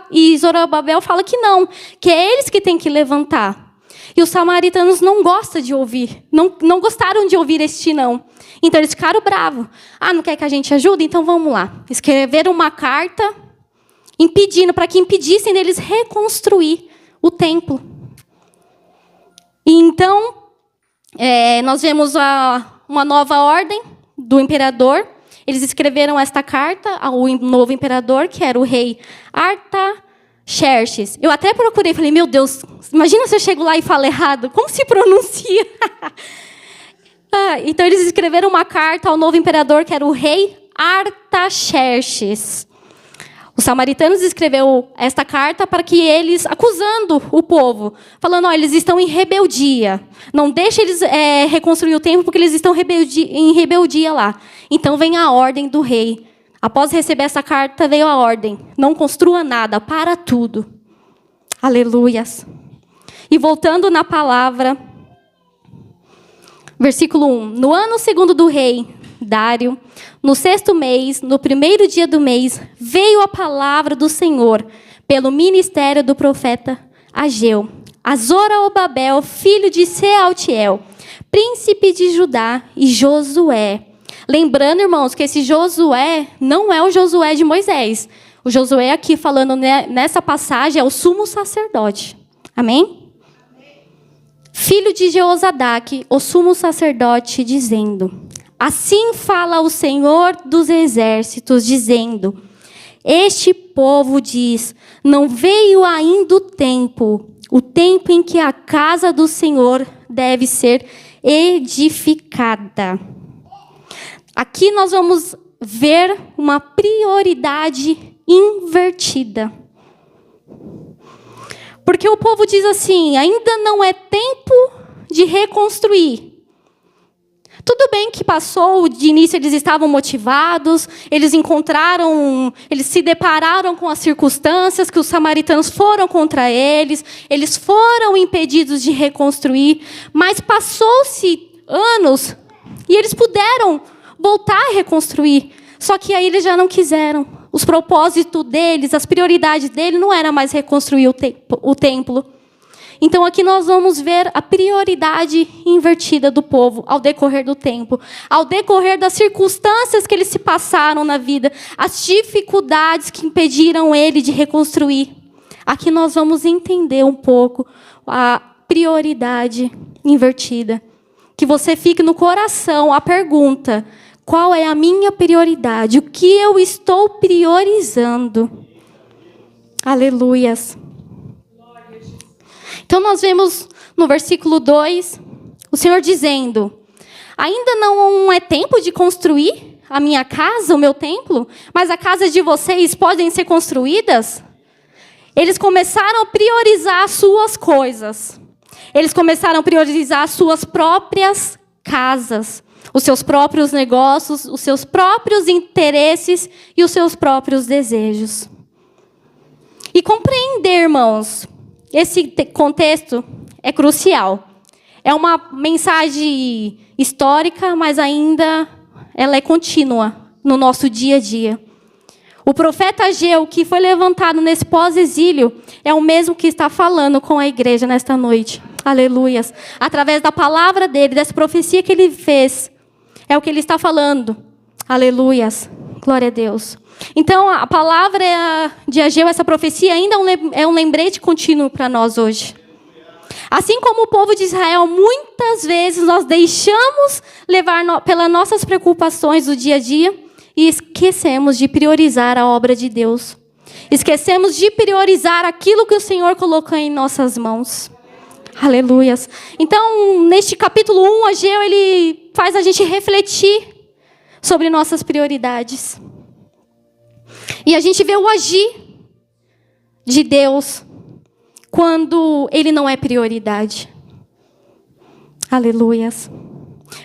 Speaker 5: E Zorobabel fala que não, que é eles que têm que levantar. E os samaritanos não gostam de ouvir, não gostaram de ouvir este não. Então eles ficaram bravos. Não quer que a gente ajude? Então vamos lá. Escreveram uma carta para que impedissem deles reconstruir o templo. E então, nós vemos uma nova ordem do imperador. Eles escreveram esta carta ao novo imperador, que era o rei Artaxerxes. Eu até procurei, falei: meu Deus, imagina se eu chego lá e falo errado. Como se pronuncia? Então, eles escreveram uma carta ao novo imperador, que era o rei Artaxerxes. Os samaritanos escreveram esta carta para que eles, acusando o povo, falando: eles estão em rebeldia. Não deixe eles reconstruir o templo, porque eles estão em rebeldia lá. Então vem a ordem do rei. Após receber essa carta, veio a ordem: não construa nada, para tudo. Aleluias. E voltando na palavra, versículo 1. No ano segundo do rei Dário, no 6º mês, no 1º dia do mês, veio a palavra do Senhor pelo ministério do profeta Ageu, a Zorobabel, filho de Sealtiel, príncipe de Judá, e Josué. Lembrando, irmãos, que esse Josué não é o Josué de Moisés. O Josué aqui falando nessa passagem é o sumo sacerdote. Amém? Filho de Jeozadaque, o sumo sacerdote, dizendo: assim fala o Senhor dos exércitos, dizendo: este povo diz, não veio ainda o tempo em que a casa do Senhor deve ser edificada. Aqui nós vamos ver uma prioridade invertida. Porque o povo diz assim: ainda não é tempo de reconstruir. Tudo bem que passou, de início eles estavam motivados, eles se depararam com as circunstâncias, que os samaritanos foram contra eles foram impedidos de reconstruir, mas passou-se anos e eles puderam voltar a reconstruir. Só que aí eles já não quiseram. Os propósitos deles, as prioridades deles não era mais reconstruir o templo. Então aqui nós vamos ver a prioridade invertida do povo ao decorrer do tempo, ao decorrer das circunstâncias que eles se passaram na vida, as dificuldades que impediram ele de reconstruir. Aqui nós vamos entender um pouco a prioridade invertida. Que você fique no coração a pergunta: qual é a minha prioridade? O que eu estou priorizando? Aleluias. Então, nós vemos no versículo 2, o Senhor dizendo: ainda não é tempo de construir a minha casa, o meu templo, mas a casa de vocês podem ser construídas? Eles começaram a priorizar as suas coisas. Eles começaram a priorizar as suas próprias casas, os seus próprios negócios, os seus próprios interesses e os seus próprios desejos. E compreender, irmãos, esse contexto é crucial. É uma mensagem histórica, mas ainda ela é contínua no nosso dia a dia. O profeta Ageu, que foi levantado nesse pós-exílio, é o mesmo que está falando com a igreja nesta noite. Aleluias. Através da palavra dele, dessa profecia que ele fez, é o que ele está falando. Aleluias. Glória a Deus. Então, a palavra de Ageu, essa profecia, ainda é um lembrete contínuo para nós hoje. Assim como o povo de Israel, muitas vezes nós deixamos levar pelas nossas preocupações do dia a dia e esquecemos de priorizar a obra de Deus. Esquecemos de priorizar aquilo que o Senhor colocou em nossas mãos. Aleluias. Então, neste capítulo 1, Ageu, ele faz a gente refletir sobre nossas prioridades. E a gente vê o agir de Deus quando ele não é prioridade. Aleluias.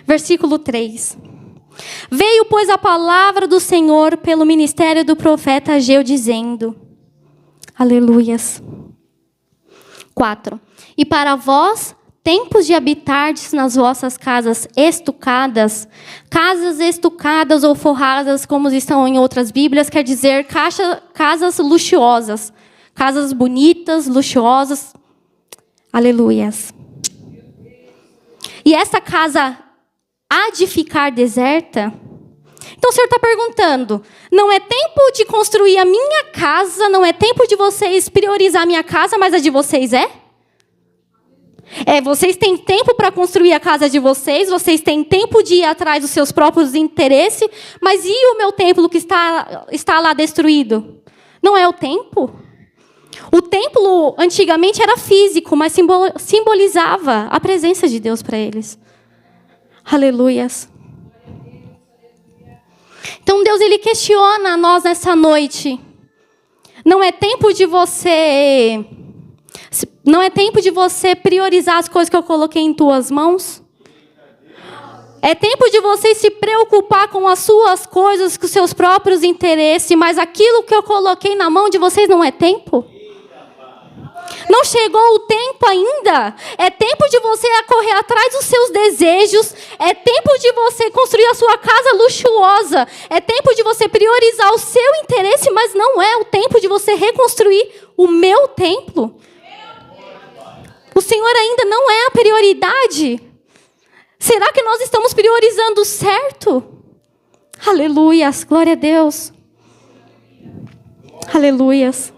Speaker 5: Versículo 3. Veio, pois, a palavra do Senhor pelo ministério do profeta Ageu, dizendo... Aleluias. 4. E para vós, tempos de habitardes nas vossas casas estucadas ou forradas, como estão em outras Bíblias, quer dizer casas luxuosas, casas bonitas, luxuosas. Aleluias. E essa casa há de ficar deserta? Então o Senhor está perguntando, não é tempo de construir a minha casa, não é tempo de vocês priorizar a minha casa, mas a de vocês é? Vocês têm tempo para construir a casa de vocês, vocês têm tempo de ir atrás dos seus próprios interesses, mas e o meu templo que está lá destruído? Não é o tempo? O templo antigamente era físico, mas simbolizava a presença de Deus para eles. Aleluias. Então Deus, ele questiona nós nessa noite. Não é tempo de você priorizar as coisas que eu coloquei em tuas mãos? É tempo de você se preocupar com as suas coisas, com os seus próprios interesses, mas aquilo que eu coloquei na mão de vocês não é tempo? Não chegou o tempo ainda? É tempo de você correr atrás dos seus desejos. É tempo de você construir a sua casa luxuosa. É tempo de você priorizar o seu interesse, mas não é o tempo de você reconstruir o meu templo. O Senhor ainda não é a prioridade. Será que nós estamos priorizando certo? Aleluias, glória a Deus. Aleluias.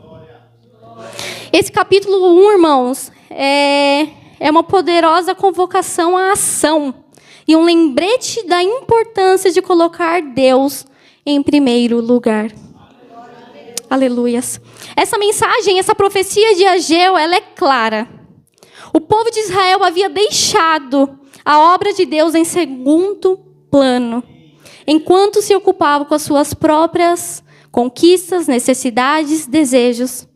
Speaker 5: Esse capítulo 1, irmãos, é uma poderosa convocação à ação e um lembrete da importância de colocar Deus em primeiro lugar. Aleluias. Essa mensagem, essa profecia de Ageu, ela é clara. O povo de Israel havia deixado a obra de Deus em segundo plano, enquanto se ocupava com as suas próprias conquistas, necessidades, desejos.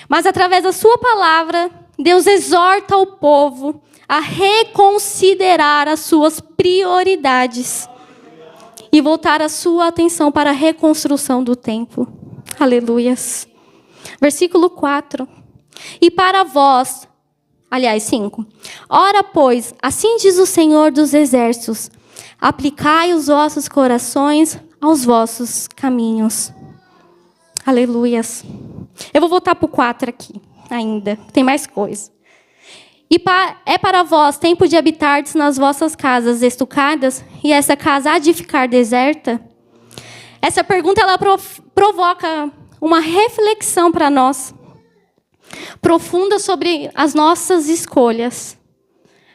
Speaker 5: Mas através da sua palavra, Deus exorta o povo a reconsiderar as suas prioridades e voltar a sua atenção para a reconstrução do templo. Aleluias. Versículo 4. E para vós, 5. Ora, pois, assim diz o Senhor dos Exércitos, aplicai os vossos corações aos vossos caminhos. Aleluias. Eu vou voltar para o 4 aqui ainda, tem mais coisa. E é para vós tempo de habitardes nas vossas casas estucadas, e essa casa há de ficar deserta? Essa pergunta ela provoca uma reflexão para nós, profunda sobre as nossas escolhas.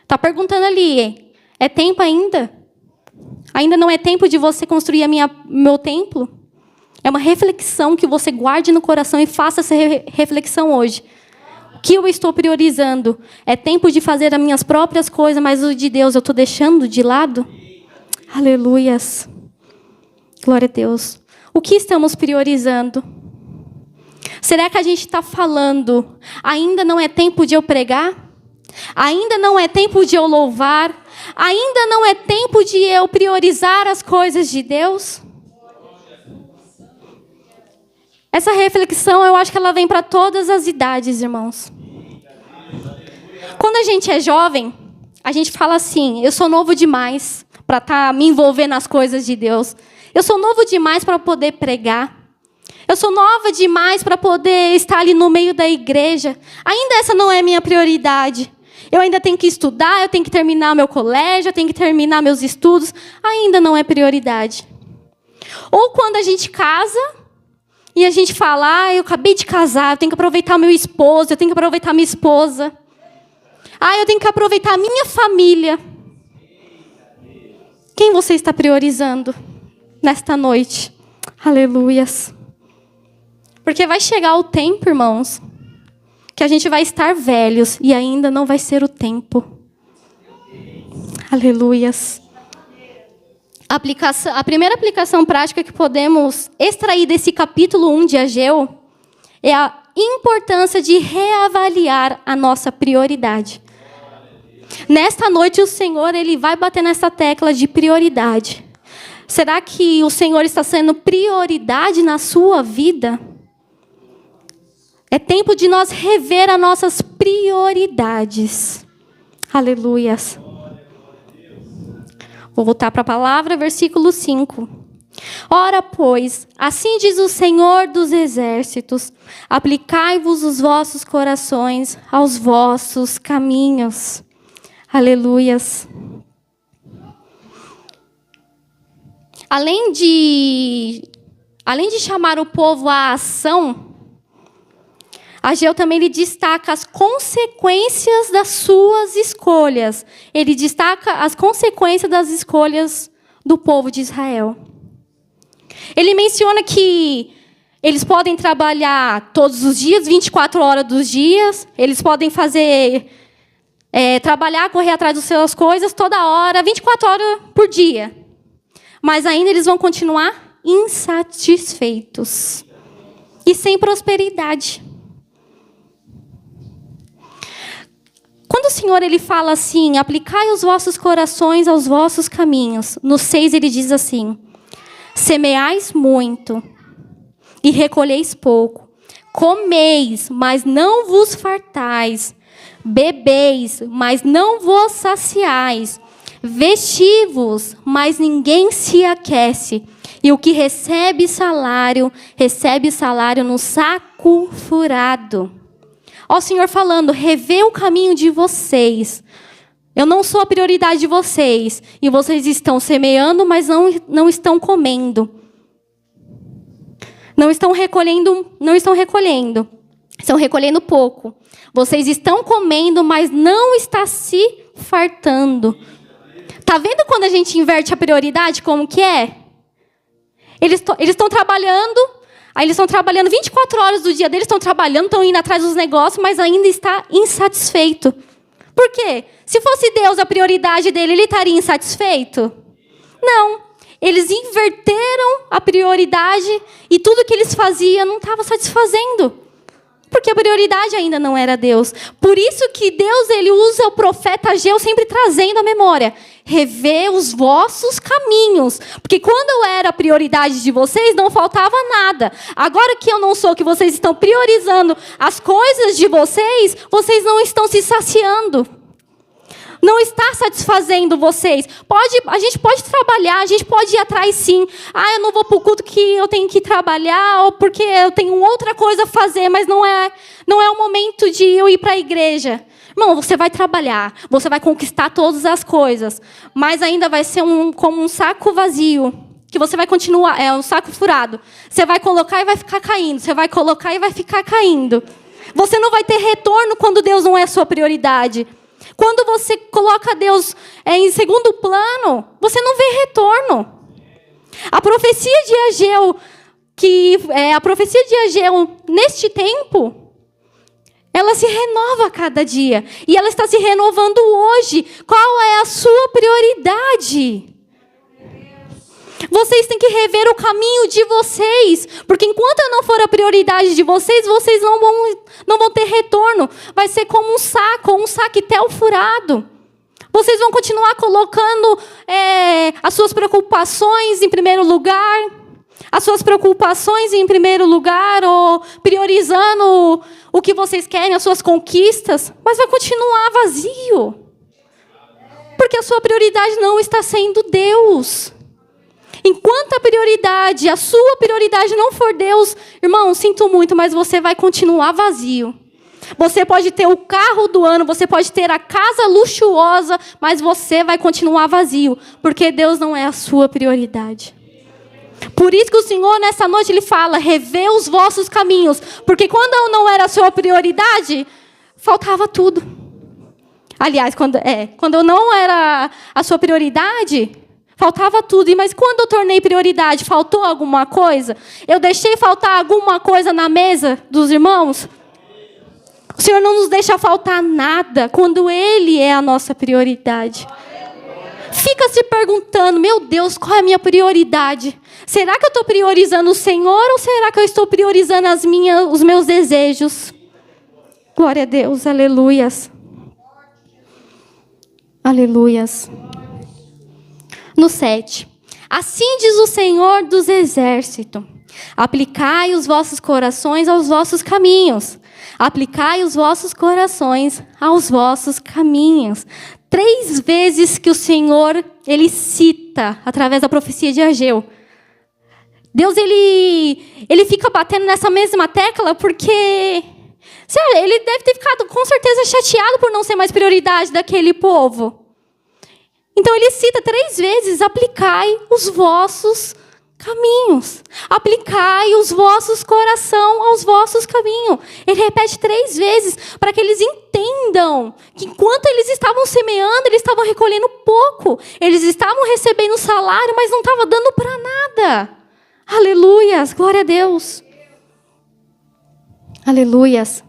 Speaker 5: Está perguntando ali, é tempo ainda? Ainda não é tempo de você construir meu templo? É uma reflexão que você guarde no coração e faça essa reflexão hoje. O que eu estou priorizando? É tempo de fazer as minhas próprias coisas, mas o de Deus eu estou deixando de lado? Aleluias. Glória a Deus. O que estamos priorizando? Será que a gente está falando, ainda não é tempo de eu pregar? Ainda não é tempo de eu louvar? Ainda não é tempo de eu priorizar as coisas de Deus? Essa reflexão, eu acho que ela vem para todas as idades, irmãos. Quando a gente é jovem, a gente fala assim, eu sou novo demais para estar me envolvendo nas coisas de Deus. Eu sou novo demais para poder pregar. Eu sou nova demais para poder estar ali no meio da igreja. Ainda essa não é minha prioridade. Eu ainda tenho que estudar, eu tenho que terminar meu colégio, eu tenho que terminar meus estudos. Ainda não é prioridade. Ou quando a gente casa e a gente fala, eu acabei de casar, eu tenho que aproveitar meu esposo, eu tenho que aproveitar minha esposa. Eu tenho que aproveitar a minha família. Quem você está priorizando nesta noite? Aleluias. Porque vai chegar o tempo, irmãos, que a gente vai estar velhos e ainda não vai ser o tempo. Aleluias. A primeira aplicação prática que podemos extrair desse capítulo 1 de Ageu é a importância de reavaliar a nossa prioridade. Nesta noite, o Senhor ele vai bater nessa tecla de prioridade. Será que o Senhor está sendo prioridade na sua vida? É tempo de nós rever as nossas prioridades. Aleluias. Vou voltar para a palavra, versículo 5. Ora, pois, assim diz o Senhor dos Exércitos, aplicai-vos os vossos corações aos vossos caminhos. Aleluias. Além de chamar o povo à ação, Ageu também ele destaca as consequências das suas escolhas. Ele destaca as consequências das escolhas do povo de Israel. Ele menciona que eles podem trabalhar todos os dias, 24 horas dos dias. Eles podem trabalhar, correr atrás das suas coisas toda hora, 24 horas por dia. Mas ainda eles vão continuar insatisfeitos e sem prosperidade. Quando o Senhor ele fala assim, aplicai os vossos corações aos vossos caminhos, no 6 ele diz assim, semeais muito e recolheis pouco, comeis, mas não vos fartais, bebeis, mas não vos saciais, vesti-vos, mas ninguém se aquece, e o que recebe salário no saco furado. Ó o Senhor falando, revê o caminho de vocês. Eu não sou a prioridade de vocês. E vocês estão semeando, mas não estão comendo. Não estão recolhendo. Estão recolhendo pouco. Vocês estão comendo, mas não está se fartando. Tá vendo quando a gente inverte a prioridade, como que é? Eles estão trabalhando... Aí eles estão trabalhando 24 horas do dia deles, estão trabalhando, estão indo atrás dos negócios, mas ainda está insatisfeito. Por quê? Se fosse Deus a prioridade dele, ele estaria insatisfeito? Não. Eles inverteram a prioridade e tudo que eles faziam não estava satisfazendo. Porque a prioridade ainda não era Deus. Por isso que Deus ele usa o profeta Ageu sempre trazendo a memória. Rever os vossos caminhos. Porque quando eu era a prioridade de vocês, não faltava nada. Agora que eu não sou, que vocês estão priorizando as coisas de vocês, vocês não estão se saciando. Não está satisfazendo vocês. A gente pode trabalhar, a gente pode ir atrás sim. Eu não vou para o culto que eu tenho que trabalhar, ou porque eu tenho outra coisa a fazer, mas não é o momento de eu ir para a igreja. Irmão, você vai trabalhar, você vai conquistar todas as coisas, mas ainda vai ser como um saco vazio, que você vai continuar, um saco furado. Você vai colocar e vai ficar caindo, você vai colocar e vai ficar caindo. Você não vai ter retorno quando Deus não é a sua prioridade. Quando você coloca Deus em segundo plano, você não vê retorno. A profecia de Ageu, neste tempo, ela se renova a cada dia. E ela está se renovando hoje. Qual é a sua prioridade? Vocês têm que rever o caminho de vocês. Porque enquanto eu não for a prioridade de vocês, vocês não vão ter retorno. Vai ser como um saquetel furado. Vocês vão continuar colocando as suas preocupações em primeiro lugar. Ou priorizando o que vocês querem, as suas conquistas. Mas vai continuar vazio. porque a sua prioridade não está sendo Deus. Enquanto a sua prioridade não for Deus, irmão, sinto muito, mas você vai continuar vazio. Você pode ter o carro do ano, você pode ter a casa luxuosa, mas você vai continuar vazio, porque Deus não é a sua prioridade. Por isso que o Senhor, nessa noite, Ele fala, revê os vossos caminhos, porque quando eu não era a sua prioridade, faltava tudo. Aliás, quando eu não era a sua prioridade, faltava tudo. Mas quando eu tornei prioridade, faltou alguma coisa? Eu deixei faltar alguma coisa na mesa dos irmãos? O Senhor não nos deixa faltar nada quando Ele é a nossa prioridade. Fica se perguntando, meu Deus, qual é a minha prioridade? Será que eu estou priorizando o Senhor ou será que eu estou priorizando os meus desejos? Glória a Deus, aleluias. Aleluias. No 7. Assim diz o Senhor dos exércitos: aplicai os vossos corações aos vossos caminhos. Aplicai os vossos corações aos vossos caminhos. 3 vezes que o Senhor, Ele cita, através da profecia de Ageu. Deus, Ele fica batendo nessa mesma tecla porque... Ele deve ter ficado, com certeza, chateado por não ser mais prioridade daquele povo. Então, Ele cita 3 vezes, aplicai os vossos caminhos. Aplicai os vossos corações aos vossos caminhos. Ele repete 3 vezes para que eles entendam que enquanto eles estavam semeando, eles estavam recolhendo pouco. Eles estavam recebendo salário, mas não estava dando para nada. Aleluias, glória a Deus. Aleluias.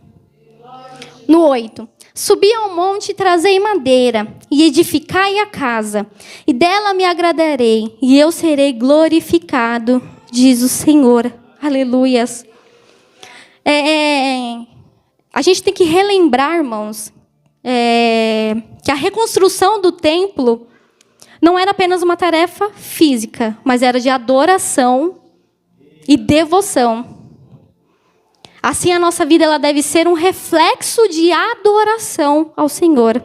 Speaker 5: No 8. Subi ao monte e trazei madeira, e edificai a casa, e dela me agradarei, e eu serei glorificado, diz o Senhor. Aleluias. A gente tem que relembrar, irmãos, que a reconstrução do templo não era apenas uma tarefa física, mas era de adoração e devoção. Assim, a nossa vida ela deve ser um reflexo de adoração ao Senhor.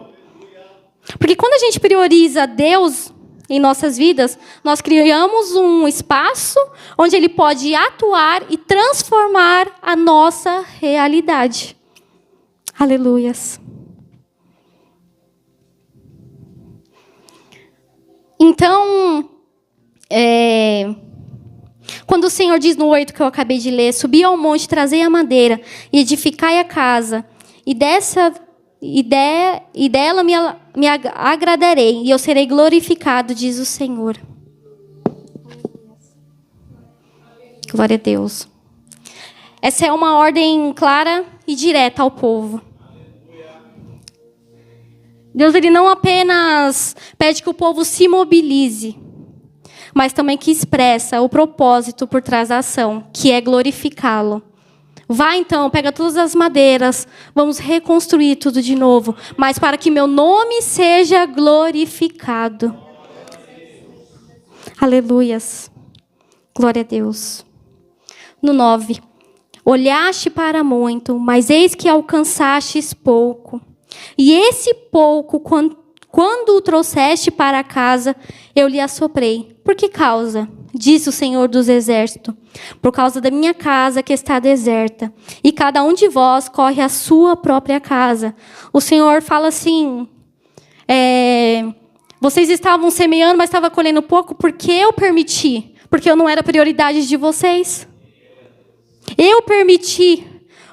Speaker 5: Porque quando a gente prioriza Deus em nossas vidas, nós criamos um espaço onde Ele pode atuar e transformar a nossa realidade. Aleluias. Então, quando o Senhor diz no 8 que eu acabei de ler, subi ao monte, trazei a madeira, e edificai a casa, e dela me agradarei, e eu serei glorificado, diz o Senhor. Glória a Deus. Essa é uma ordem clara e direta ao povo. Deus, Ele não apenas pede que o povo se mobilize, mas também que expressa o propósito por trás da ação, que é glorificá-lo. Vai então, pega todas as madeiras, vamos reconstruir tudo de novo, mas para que meu nome seja glorificado. Aleluias. Glória a Deus. No 9. Olhaste para muito, mas eis que alcançastes pouco. E esse pouco, quando o trouxeste para casa, eu lhe assoprei. Por que causa? Disse o Senhor dos Exércitos. Por causa da minha casa que está deserta. E cada um de vós corre à sua própria casa. O Senhor fala assim, vocês estavam semeando, mas estavam colhendo pouco porque eu permiti. Porque eu não era prioridade de vocês. Eu permiti.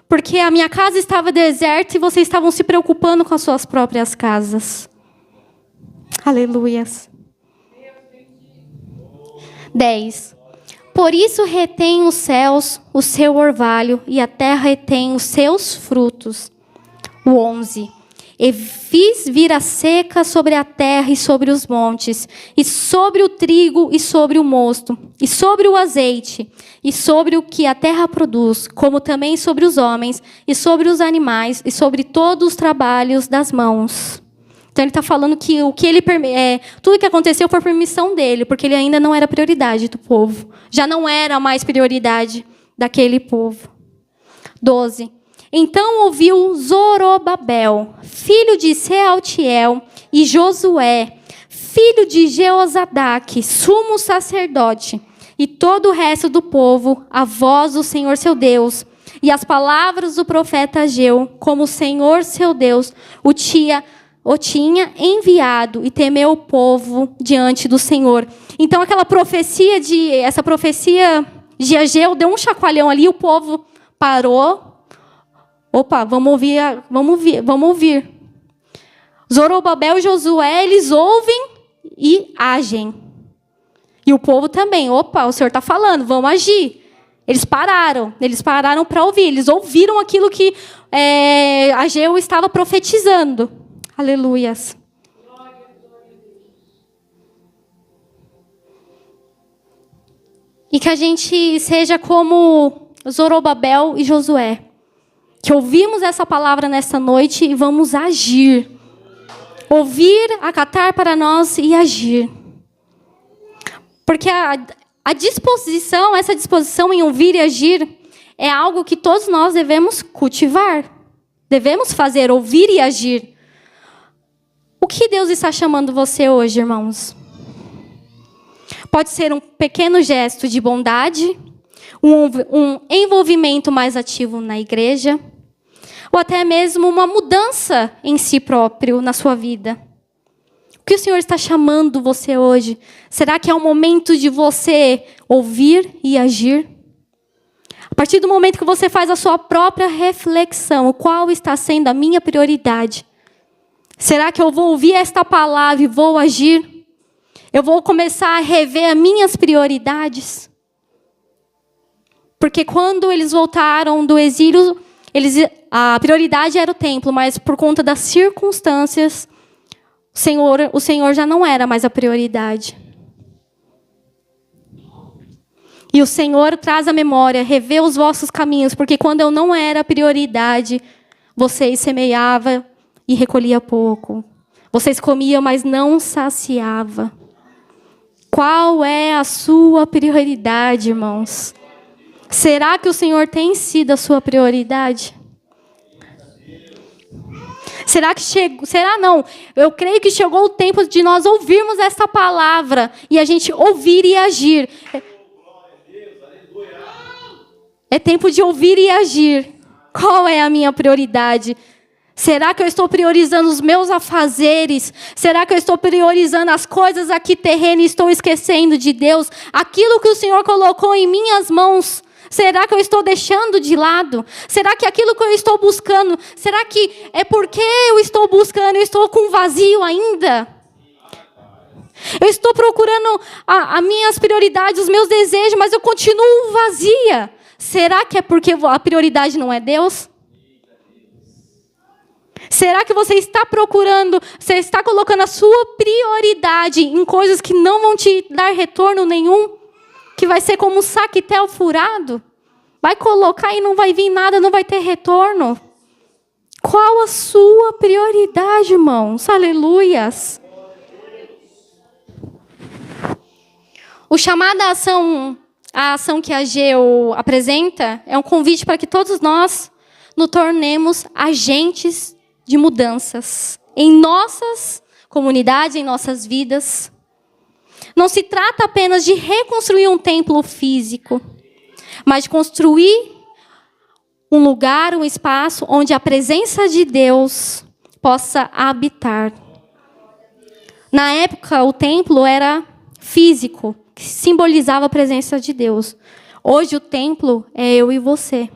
Speaker 5: Porque a minha casa estava deserta e vocês estavam se preocupando com as suas próprias casas. Aleluias. 10. Por isso retém os céus o seu orvalho, e a terra retém os seus frutos. 11. E fiz vir a seca sobre a terra e sobre os montes, e sobre o trigo e sobre o mosto, e sobre o azeite, e sobre o que a terra produz, como também sobre os homens, e sobre os animais, e sobre todos os trabalhos das mãos. Então, ele está falando que tudo que aconteceu foi permissão dele, porque ele ainda não era prioridade do povo. Já não era mais prioridade daquele povo. 12. Então ouviu Zorobabel, filho de Sealtiel, e Josué, filho de Jeozadaque, sumo sacerdote, e todo o resto do povo, a voz do Senhor seu Deus, e as palavras do profeta Ageu, como o Senhor seu Deus o tinha enviado, e temeu o povo diante do Senhor. Então essa profecia de Ageu deu um chacoalhão ali, o povo parou. Opa, vamos ouvir. Zorobabel e Josué, eles ouvem e agem. E o povo também. Opa, o Senhor está falando, vamos agir. Eles pararam para ouvir. Eles ouviram aquilo que Ageu estava profetizando. Aleluias. E que a gente seja como Zorobabel e Josué. Que ouvimos essa palavra nessa noite e vamos agir. Ouvir, acatar para nós e agir. Porque essa disposição em ouvir e agir, é algo que todos nós devemos cultivar. Devemos fazer, ouvir e agir. O que Deus está chamando você hoje, irmãos? Pode ser um pequeno gesto de bondade, um envolvimento mais ativo na igreja, ou até mesmo uma mudança em si próprio, na sua vida. O que o Senhor está chamando você hoje? Será que é o momento de você ouvir e agir? A partir do momento que você faz a sua própria reflexão, qual está sendo a minha prioridade? Será que eu vou ouvir esta palavra e vou agir? Eu vou começar a rever as minhas prioridades? Porque quando eles voltaram do exílio, a prioridade era o templo, mas por conta das circunstâncias, o Senhor já não era mais a prioridade. E o Senhor traz a memória, revê os vossos caminhos, porque quando eu não era a prioridade, vocês semeavam e recolhiam pouco. Vocês comiam, mas não saciava. Qual é a sua prioridade, irmãos? Será que o Senhor tem sido a sua prioridade? Será não? Eu creio que chegou o tempo de nós ouvirmos essa palavra e a gente ouvir e agir. É tempo de ouvir e agir. Qual é a minha prioridade? Será que eu estou priorizando os meus afazeres? Será que eu estou priorizando as coisas aqui terrenas e estou esquecendo de Deus? Aquilo que o Senhor colocou em minhas mãos, será que eu estou deixando de lado? Será que aquilo que eu estou buscando, será que é porque eu estou buscando, eu estou com vazio ainda? Eu estou procurando as minhas prioridades, os meus desejos, mas eu continuo vazia. Será que é porque a prioridade não é Deus? Será que você está colocando a sua prioridade em coisas que não vão te dar retorno nenhum? Que vai ser como um saquetel furado? Vai colocar e não vai vir nada, não vai ter retorno. Qual a sua prioridade, irmãos? Aleluias. O chamado a ação que Ageu apresenta é um convite para que todos nós nos tornemos agentes de mudanças em nossas comunidades, em nossas vidas. Não se trata apenas de reconstruir um templo físico, mas de construir um lugar, um espaço onde a presença de Deus possa habitar. Na época, o templo era físico, que simbolizava a presença de Deus. Hoje, o templo é eu e você.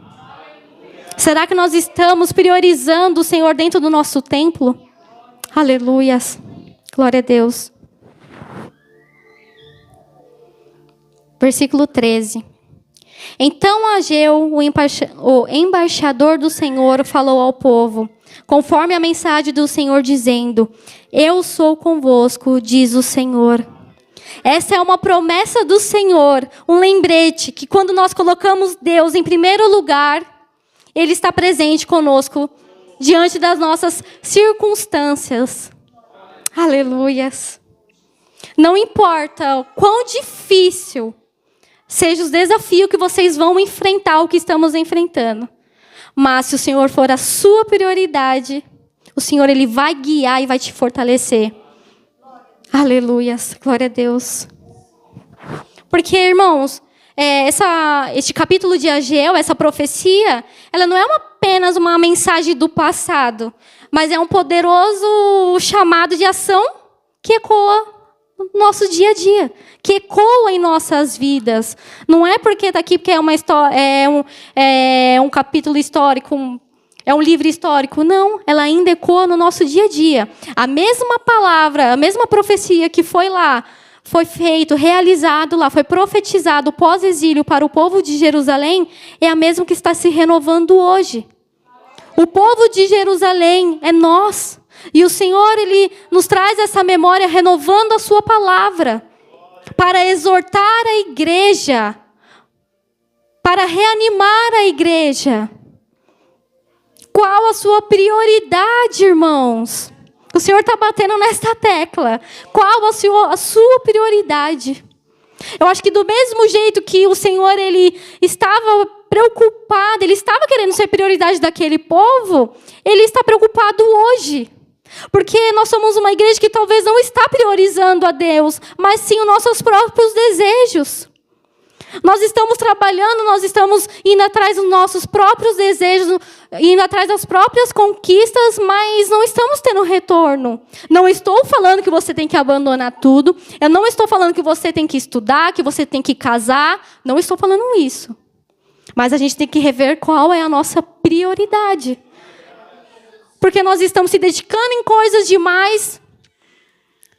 Speaker 5: Será que nós estamos priorizando o Senhor dentro do nosso templo? Aleluias. Glória a Deus. Versículo 13. Então Ageu, o embaixador do Senhor, falou ao povo, conforme a mensagem do Senhor, dizendo: Eu sou convosco, diz o Senhor. Essa é uma promessa do Senhor, um lembrete que quando nós colocamos Deus em primeiro lugar, Ele está presente conosco diante das nossas circunstâncias. Aleluias. Não importa o quão difícil seja os desafios que vocês vão enfrentar, o que estamos enfrentando. Mas se o Senhor for a sua prioridade, o Senhor Ele vai guiar e vai te fortalecer. Aleluia. Aleluias, glória a Deus. Porque, irmãos, este capítulo de Ageu, essa profecia, ela não é apenas uma mensagem do passado, mas é um poderoso chamado de ação que ecoa no nosso dia a dia, que ecoa em nossas vidas. Não é porque está aqui porque é uma história, é um capítulo histórico, é um livro histórico. Não, ela ainda ecoa no nosso dia a dia. A mesma palavra, a mesma profecia que foi lá, foi feito, realizado lá, foi profetizado pós-exílio para o povo de Jerusalém, é a mesma que está se renovando hoje. O povo de Jerusalém é nós. E o Senhor, Ele nos traz essa memória renovando a sua palavra para exortar a igreja, para reanimar a igreja. Qual a sua prioridade, irmãos? O Senhor está batendo nesta tecla. Qual a sua prioridade? Eu acho que do mesmo jeito que o Senhor Ele estava preocupado, Ele estava querendo ser prioridade daquele povo, Ele está preocupado hoje. Porque nós somos uma igreja que talvez não está priorizando a Deus, mas sim os nossos próprios desejos. Nós estamos trabalhando, nós estamos indo atrás dos nossos próprios desejos, indo atrás das próprias conquistas, mas não estamos tendo retorno. Não estou falando que você tem que abandonar tudo. Eu não estou falando que você tem que estudar, que você tem que casar. Não estou falando isso. Mas a gente tem que rever qual é a nossa prioridade. Porque nós estamos se dedicando em coisas demais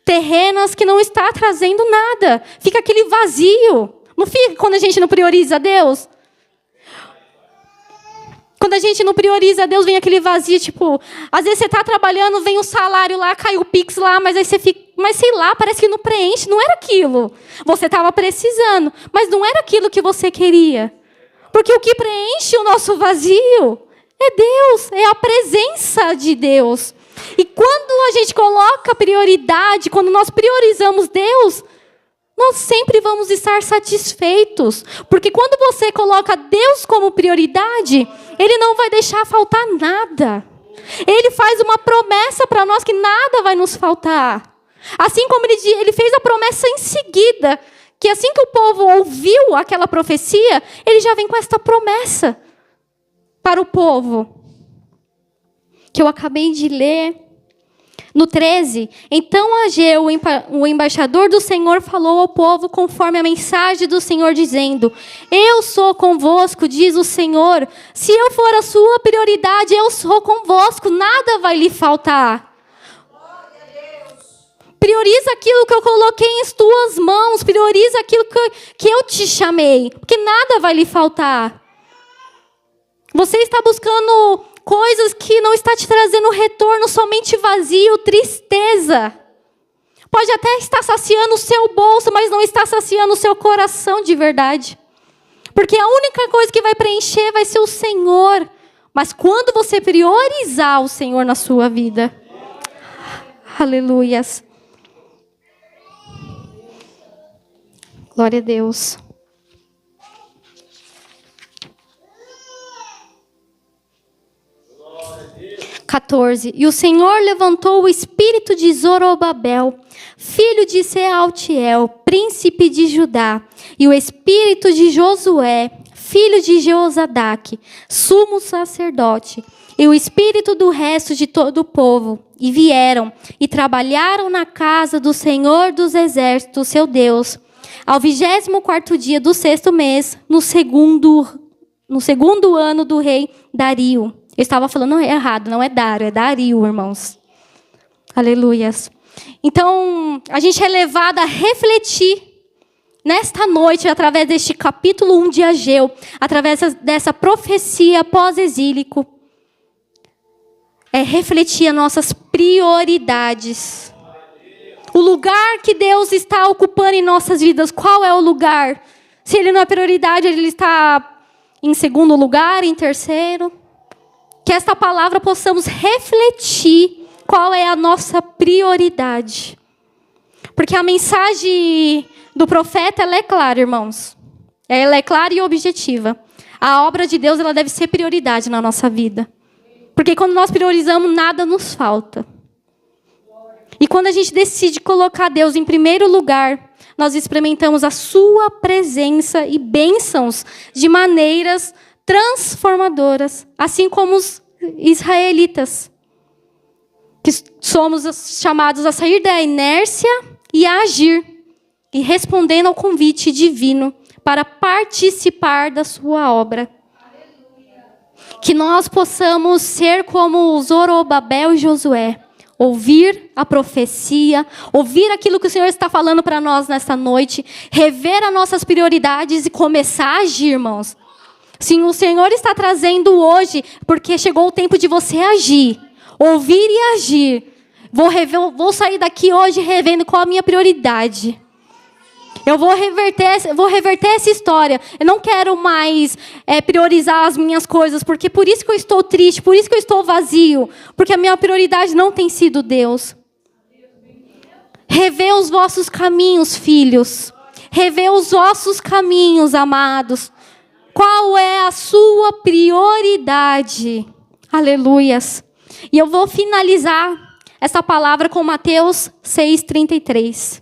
Speaker 5: terrenas que não está trazendo nada. Fica aquele vazio. Não fica quando a gente não prioriza Deus? Quando a gente não prioriza Deus, vem aquele vazio, tipo... Às vezes você está trabalhando, vem um salário lá, cai o Pix lá, mas aí você fica... Mas sei lá, parece que não preenche, não era aquilo. Você estava precisando, mas não era aquilo que você queria. Porque o que preenche o nosso vazio é Deus, é a presença de Deus. E quando a gente coloca prioridade, quando nós priorizamos Deus... nós sempre vamos estar satisfeitos. Porque quando você coloca Deus como prioridade, Ele não vai deixar faltar nada. Ele faz uma promessa para nós que nada vai nos faltar. Assim como Ele fez a promessa em seguida, que assim que o povo ouviu aquela profecia, Ele já vem com esta promessa para o povo, que eu acabei de ler. No 13, então Ageu, o embaixador do Senhor, falou ao povo conforme a mensagem do Senhor, dizendo: eu sou convosco, diz o Senhor. Se eu for a sua prioridade, eu sou convosco, nada vai lhe faltar. Prioriza aquilo que eu coloquei em tuas mãos, prioriza aquilo que eu te chamei, porque nada vai lhe faltar. Você está buscando coisas que não está te trazendo retorno, somente vazio, tristeza. Pode até estar saciando o seu bolso, mas não está saciando o seu coração de verdade. Porque a única coisa que vai preencher vai ser o Senhor. Mas quando você priorizar o Senhor na sua vida, aleluias. Glória a Deus. 14. E o Senhor levantou o espírito de Zorobabel, filho de Sealtiel, príncipe de Judá, e o espírito de Josué, filho de Jeozadaque, sumo sacerdote, e o espírito do resto de todo o povo, e vieram e trabalharam na casa do Senhor dos Exércitos, seu Deus, ao 24º dia do 6º mês, no segundo ano do rei Dario. Eu estava falando errado, não é Dário, é Dario, irmãos. Aleluias. Então, a gente é levado a refletir nesta noite, através deste capítulo 1 de Ageu, através dessa profecia pós-exílico, é refletir as nossas prioridades. O lugar que Deus está ocupando em nossas vidas, qual é o lugar? Se Ele não é prioridade, Ele está em segundo lugar, em terceiro. Que esta palavra possamos refletir qual é a nossa prioridade. Porque a mensagem do profeta, ela é clara, irmãos. Ela é clara e objetiva. A obra de Deus, ela deve ser prioridade na nossa vida. Porque quando nós priorizamos, nada nos falta. E quando a gente decide colocar Deus em primeiro lugar, nós experimentamos a sua presença e bênçãos de maneiras transformadoras, assim como os israelitas, que somos chamados a sair da inércia e a agir, e respondendo ao convite divino para participar da sua obra. Que nós possamos ser como Zorobabel e Josué, ouvir a profecia, ouvir aquilo que o Senhor está falando para nós nesta noite, rever as nossas prioridades e começar a agir, irmãos. Sim, o Senhor está trazendo hoje, porque chegou o tempo de você agir, ouvir e agir. Vou sair daqui hoje revendo qual a minha prioridade. Eu vou reverter essa história. Eu não quero mais priorizar as minhas coisas, porque por isso que eu estou triste, por isso que eu estou vazio, porque a minha prioridade não tem sido Deus. Rever os vossos caminhos, filhos. Rever os vossos caminhos, amados. Qual é a sua prioridade? Aleluias. E eu vou finalizar essa palavra com Mateus 6:33.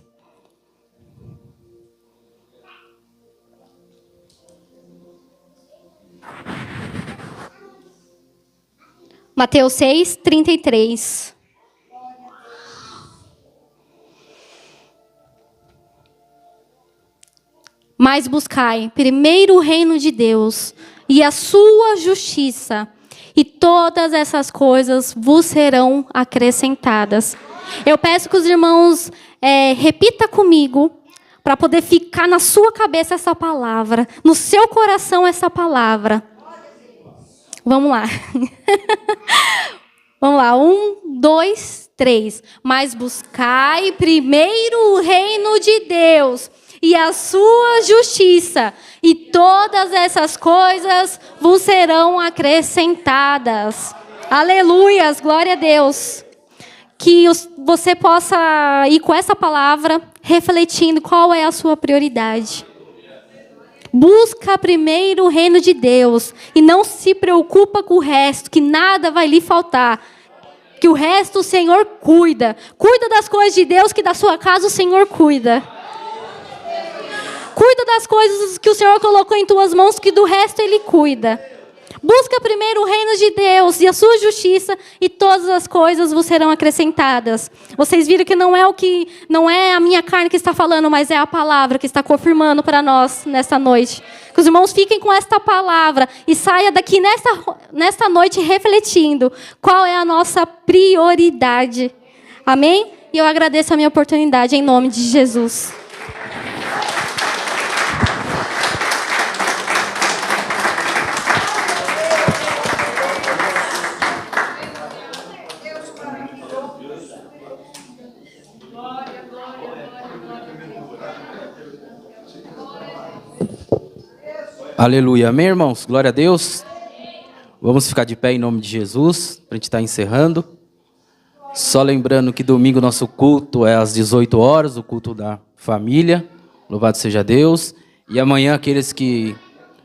Speaker 5: Mateus 6:33. Mas buscai primeiro o reino de Deus e a sua justiça, e todas essas coisas vos serão acrescentadas. Eu peço que os irmãos repita comigo, para poder ficar na sua cabeça essa palavra, no seu coração essa palavra. Vamos lá. Vamos lá. 1, 2, 3. Mas buscai primeiro o reino de Deus e a sua justiça, e todas essas coisas vos serão acrescentadas. Aleluias, glória a Deus. Que você possa ir com essa palavra refletindo qual é a sua prioridade. Busca primeiro o reino de Deus e não se preocupa com o resto, que nada vai lhe faltar. Que o resto o Senhor cuida. Cuida das coisas de Deus, que da sua casa o Senhor cuida. Cuida das coisas que o Senhor colocou em tuas mãos, que do resto Ele cuida. Busca primeiro o reino de Deus e a sua justiça, e todas as coisas vos serão acrescentadas. Vocês viram que não é a minha carne que está falando, mas é a palavra que está confirmando para nós nesta noite. Que os irmãos fiquem com esta palavra e saia daqui nesta noite refletindo qual é a nossa prioridade. Amém? E eu agradeço a minha oportunidade em nome de Jesus.
Speaker 6: Aleluia. Amém, irmãos? Glória a Deus. Vamos ficar de pé em nome de Jesus, para a gente estar encerrando. Só lembrando que domingo nosso culto é às 18 horas, o culto da família. Louvado seja Deus. E amanhã, aqueles que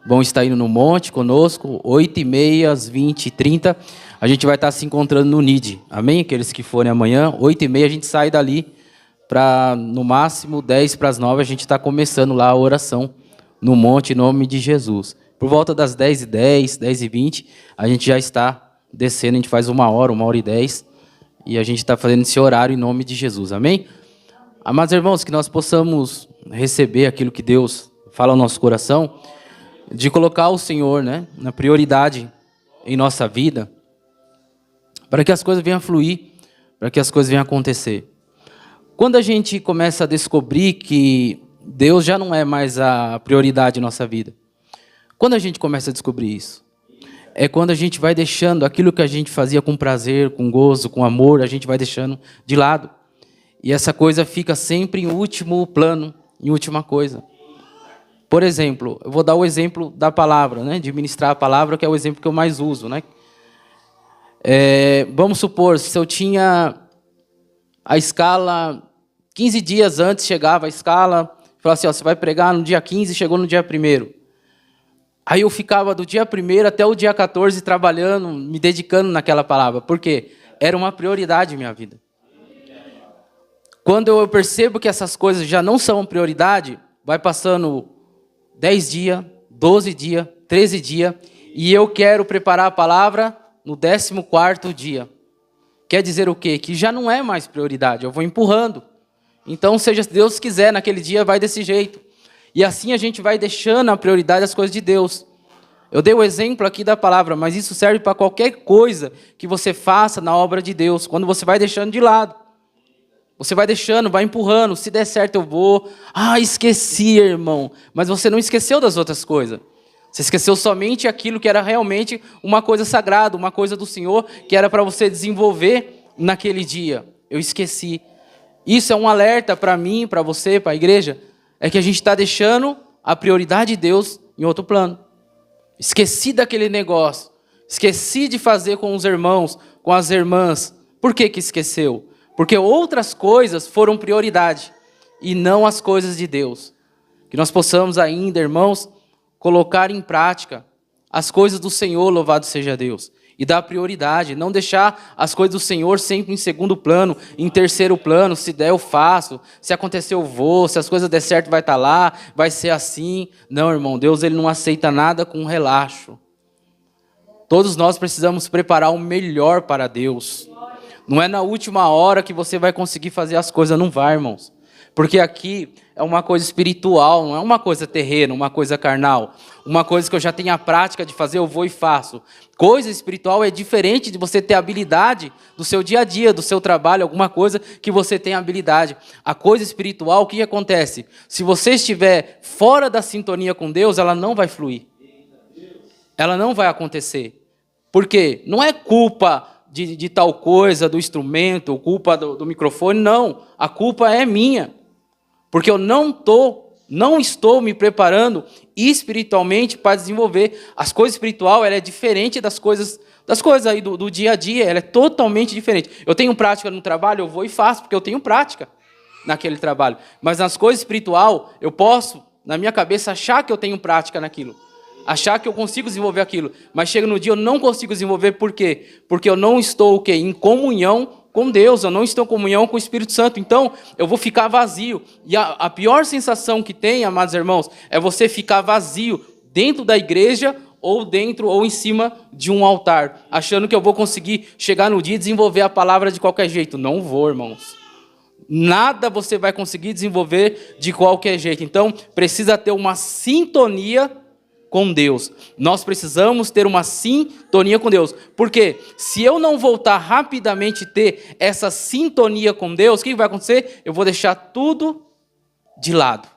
Speaker 6: vão estar indo no monte conosco, 8h30 às 20h30, a gente vai estar se encontrando no NID. Amém? Aqueles que forem amanhã, 8h30 a gente sai dali para, no máximo, 8h50 a gente está começando lá a oração no monte, em nome de Jesus. Por volta das 10h10, 10h20, a gente já está descendo, a gente faz 1h10, e a gente está fazendo esse horário em nome de Jesus, amém? Amados irmãos, que nós possamos receber aquilo que Deus fala ao nosso coração, de colocar o Senhor, né, na prioridade em nossa vida, para que as coisas venham a fluir, para que as coisas venham a acontecer. Quando a gente começa a descobrir que Deus já não é mais a prioridade em nossa vida. Quando a gente começa a descobrir isso? É quando a gente vai deixando aquilo que a gente fazia com prazer, com gozo, com amor, a gente vai deixando de lado. E essa coisa fica sempre em último plano, em última coisa. Por exemplo, eu vou dar o exemplo da palavra, né? De ministrar a palavra, que é o exemplo que eu mais uso, né? Vamos supor, se eu tinha a escala, 15 dias antes chegava a escala, falava assim, ó, você vai pregar no dia 15, chegou no dia 1º. Aí eu ficava do dia 1º até o dia 14 trabalhando, me dedicando naquela palavra. Por quê? Era uma prioridade em minha vida. Quando eu percebo que essas coisas já não são prioridade, vai passando 10 dias, 12 dias, 13 dias, e eu quero preparar a palavra no 14º dia. Quer dizer o quê? Que já não é mais prioridade, eu vou empurrando. Então, seja Deus quiser, naquele dia vai desse jeito. E assim a gente vai deixando a prioridade as coisas de Deus. Eu dei o exemplo aqui da palavra, mas isso serve para qualquer coisa que você faça na obra de Deus. Quando você vai deixando de lado. Você vai deixando, vai empurrando. Se der certo eu vou. Ah, esqueci, irmão. Mas você não esqueceu das outras coisas. Você esqueceu somente aquilo que era realmente uma coisa sagrada, uma coisa do Senhor, que era para você desenvolver naquele dia. Eu esqueci. Isso é um alerta para mim, para você, para a igreja, é que a gente está deixando a prioridade de Deus em outro plano. Esqueci daquele negócio. Esqueci de fazer com os irmãos, com as irmãs. Por que esqueceu? Porque outras coisas foram prioridade e não as coisas de Deus. Que nós possamos ainda, irmãos, colocar em prática as coisas do Senhor, louvado seja Deus. E dar prioridade, não deixar as coisas do Senhor sempre em segundo plano, em terceiro plano. Se der eu faço, se acontecer eu vou, se as coisas der certo vai estar lá, vai ser assim. Não, irmão, Deus ele não aceita nada com relaxo. Todos nós precisamos preparar o melhor para Deus. Não é na última hora que você vai conseguir fazer as coisas, não vai, irmãos. Porque aqui é uma coisa espiritual, não é uma coisa terrena, uma coisa carnal. Uma coisa que eu já tenho a prática de fazer, eu vou e faço. Coisa espiritual é diferente de você ter habilidade do seu dia a dia, do seu trabalho, alguma coisa que você tem habilidade. A coisa espiritual, o que acontece? Se você estiver fora da sintonia com Deus, ela não vai fluir. Ela não vai acontecer. Por quê? Não é culpa de tal coisa, do instrumento, culpa do microfone, não. A culpa é minha. Porque eu não estou me preparando espiritualmente para desenvolver. As coisas espirituais, ela é diferente das coisas aí do dia a dia, ela é totalmente diferente. Eu tenho prática no trabalho, eu vou e faço, porque eu tenho prática naquele trabalho. Mas nas coisas espirituais, eu posso, na minha cabeça, achar que eu tenho prática naquilo. Achar que eu consigo desenvolver aquilo. Mas chega no dia, eu não consigo desenvolver, por quê? Porque eu não estou, o quê? Em comunhão com Deus, eu não estou em comunhão com o Espírito Santo, então eu vou ficar vazio. E a pior sensação que tem, amados irmãos, é você ficar vazio dentro da igreja ou dentro ou em cima de um altar, achando que eu vou conseguir chegar no dia e desenvolver a palavra de qualquer jeito. Não vou, irmãos. Nada você vai conseguir desenvolver de qualquer jeito. Então, precisa ter uma sintonia com Deus. Nós precisamos ter uma sintonia com Deus. Porque se eu não voltar rapidamente ter essa sintonia com Deus, o que vai acontecer? Eu vou deixar tudo de lado.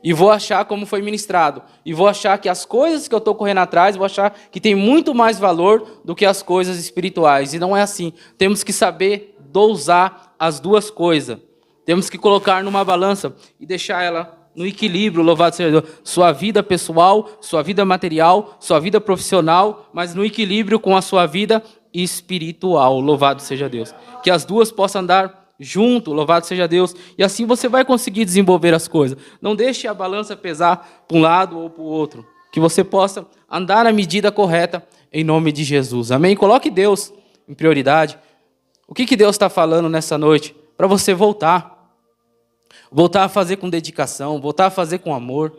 Speaker 6: E vou achar como foi ministrado. E vou achar que as coisas que eu estou correndo atrás, vou achar que tem muito mais valor do que as coisas espirituais. E não é assim. Temos que saber dosar as duas coisas. Temos que colocar numa balança e deixar ela no equilíbrio, louvado seja Deus. Sua vida pessoal, sua vida material, sua vida profissional, mas no equilíbrio com a sua vida espiritual, louvado seja Deus. Que as duas possam andar junto, louvado seja Deus. E assim você vai conseguir desenvolver as coisas. Não deixe a balança pesar para um lado ou para o outro. Que você possa andar na medida correta, em nome de Jesus. Amém? Coloque Deus em prioridade. O que Deus está falando nessa noite? Para você voltar. Voltar a fazer com dedicação, voltar a fazer com amor,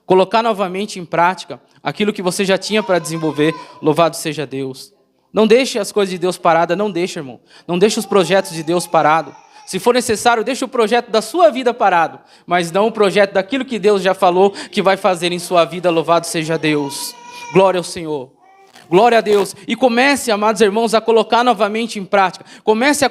Speaker 6: colocar novamente em prática aquilo que você já tinha para desenvolver, louvado seja Deus. Não deixe as coisas de Deus paradas, não deixe, irmão. Não deixe os projetos de Deus parados. Se for necessário, deixe o projeto da sua vida parado, mas não o projeto daquilo que Deus já falou que vai fazer em sua vida, louvado seja Deus. Glória ao Senhor. Glória a Deus. E comece, amados irmãos, a colocar novamente em prática. Comece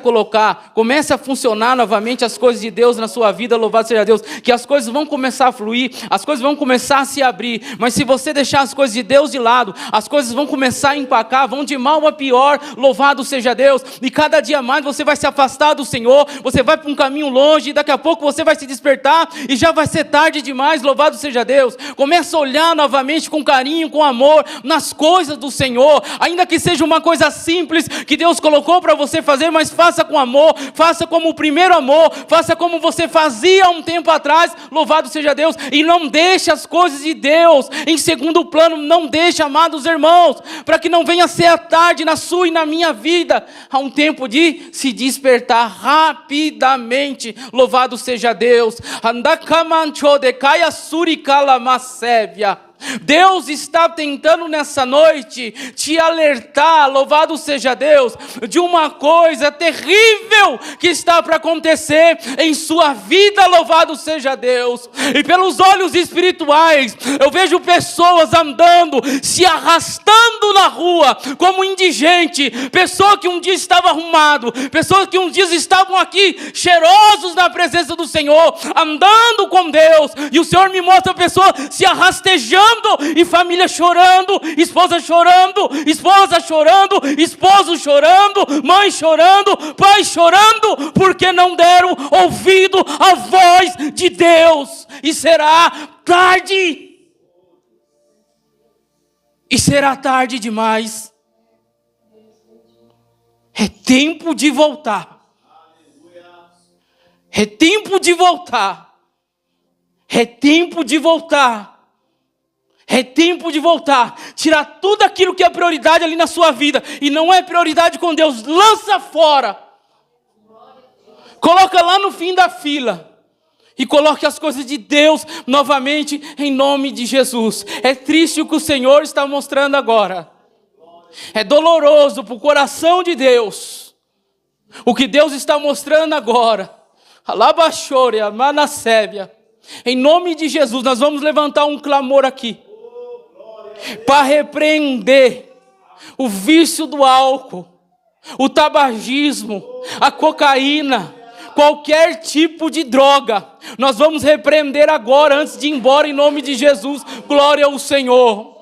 Speaker 6: a funcionar novamente as coisas de Deus na sua vida, louvado seja Deus. Que as coisas vão começar a fluir, as coisas vão começar a se abrir. Mas se você deixar as coisas de Deus de lado, as coisas vão começar a empacar, vão de mal a pior, louvado seja Deus. E cada dia mais você vai se afastar do Senhor, você vai para um caminho longe, e daqui a pouco você vai se despertar e já vai ser tarde demais, louvado seja Deus. Comece a olhar novamente com carinho, com amor, nas coisas do Senhor. Senhor, ainda que seja uma coisa simples que Deus colocou para você fazer, mas faça com amor, faça como o primeiro amor, faça como você fazia um tempo atrás, louvado seja Deus, e não deixe as coisas de Deus em segundo plano, não deixe, amados irmãos, para que não venha ser a tarde na sua e na minha vida, há um tempo de se despertar rapidamente, louvado seja Deus. Deus está tentando nessa noite te alertar, louvado seja Deus, de uma coisa terrível que está para acontecer em sua vida, louvado seja Deus. E pelos olhos espirituais, eu vejo pessoas andando, se arrastando na rua, como indigente, pessoa que um dia estava arrumado, pessoas que um dia estavam aqui, cheirosos na presença do Senhor, andando com Deus, e o Senhor me mostra a pessoa se arrastejando, e família chorando, esposa chorando, esposo chorando, mãe chorando, pai chorando, porque não deram ouvido à voz de Deus, e será tarde, e será tarde demais. É tempo de voltar, é tempo de voltar, é tempo de voltar. É tempo de voltar, tirar tudo aquilo que é prioridade ali na sua vida, e não é prioridade com Deus, lança fora, coloca lá no fim da fila, e coloque as coisas de Deus novamente, em nome de Jesus. É triste o que o Senhor está mostrando agora, é doloroso para o coração de Deus, o que Deus está mostrando agora. Alabaxoria, Manassébia, em nome de Jesus, nós vamos levantar um clamor aqui, para repreender o vício do álcool, o tabagismo, a cocaína, qualquer tipo de droga. Nós vamos repreender agora, antes de ir embora, em nome de Jesus. Glória ao Senhor,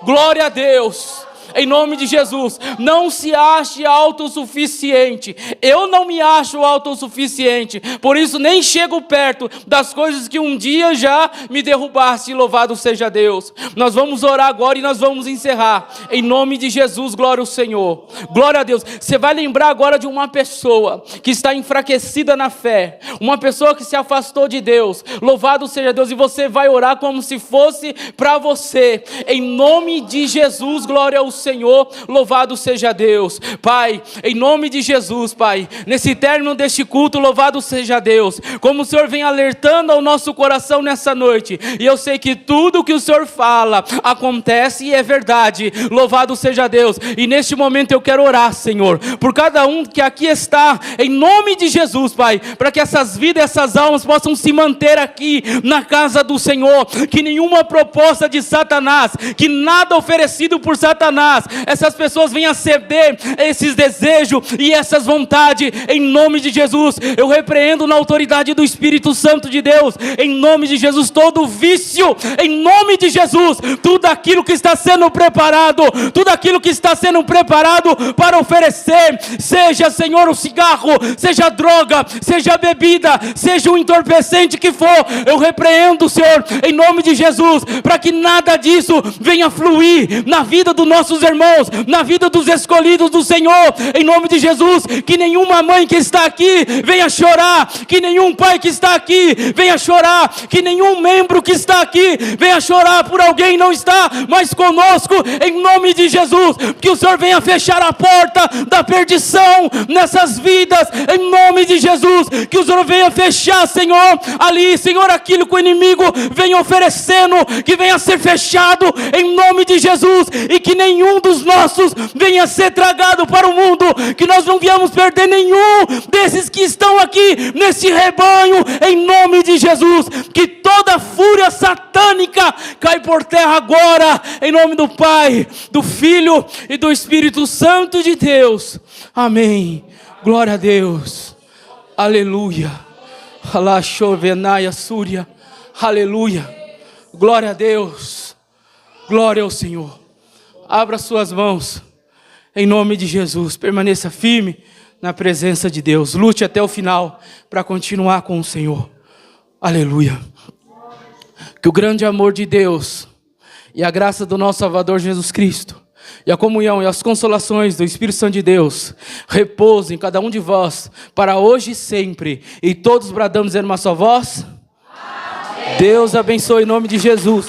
Speaker 6: glória a Deus. Em nome de Jesus, não se ache autossuficiente. Eu não me acho autossuficiente, por isso nem chego perto das coisas que um dia já me derrubaste. Louvado seja Deus. Nós vamos orar agora e nós vamos encerrar. Em nome de Jesus, glória ao Senhor. Glória a Deus. Você vai lembrar agora de uma pessoa que está enfraquecida na fé, uma pessoa que se afastou de Deus. Louvado seja Deus. E você vai orar como se fosse para você. Em nome de Jesus, glória ao Senhor, louvado seja Deus. Pai, em nome de Jesus, Pai, nesse término deste culto, louvado seja Deus, como o Senhor vem alertando ao nosso coração nessa noite, e eu sei que tudo que o Senhor fala, acontece e é verdade, louvado seja Deus. E neste momento eu quero orar, Senhor, por cada um que aqui está, em nome de Jesus, Pai, para que essas vidas, essas almas possam se manter aqui, na casa do Senhor, que nenhuma proposta de Satanás, que nada oferecido por Satanás, essas pessoas venham ceder esses desejos e essas vontades, em nome de Jesus. Eu repreendo na autoridade do Espírito Santo de Deus, em nome de Jesus, todo vício, em nome de Jesus, tudo aquilo que está sendo preparado, tudo aquilo que está sendo preparado para oferecer, seja, Senhor, o cigarro, seja a droga, seja a bebida, seja o entorpecente que for, eu repreendo, Senhor, em nome de Jesus, para que nada disso venha fluir na vida dos nossos irmãos, na vida dos escolhidos do Senhor, em nome de Jesus. Que nenhuma mãe que está aqui venha chorar, que nenhum pai que está aqui venha chorar, que nenhum membro que está aqui venha chorar por alguém não estar mais conosco, em nome de Jesus. Que o Senhor venha fechar a porta da perdição nessas vidas, em nome de Jesus. Que o Senhor venha fechar, Senhor, ali, Senhor, aquilo que o inimigo vem oferecendo, que venha ser fechado, em nome de Jesus, e que nenhum dos nossos venha ser tragado para o mundo, que nós não viemos perder nenhum desses que estão aqui nesse rebanho, em nome de Jesus. Que toda fúria satânica cai por terra agora, em nome do Pai, do Filho e do Espírito Santo de Deus. Amém. Glória a Deus. Aleluia. Aleluia. Glória a Deus. Glória ao Senhor. Abra suas mãos, em nome de Jesus. Permaneça firme na presença de Deus. Lute até o final para continuar com o Senhor. Aleluia. Que o grande amor de Deus e a graça do nosso Salvador Jesus Cristo, e a comunhão e as consolações do Espírito Santo de Deus repousem em cada um de vós, para hoje e sempre. E todos bradamos em uma só voz. Amém. Deus abençoe em nome de Jesus.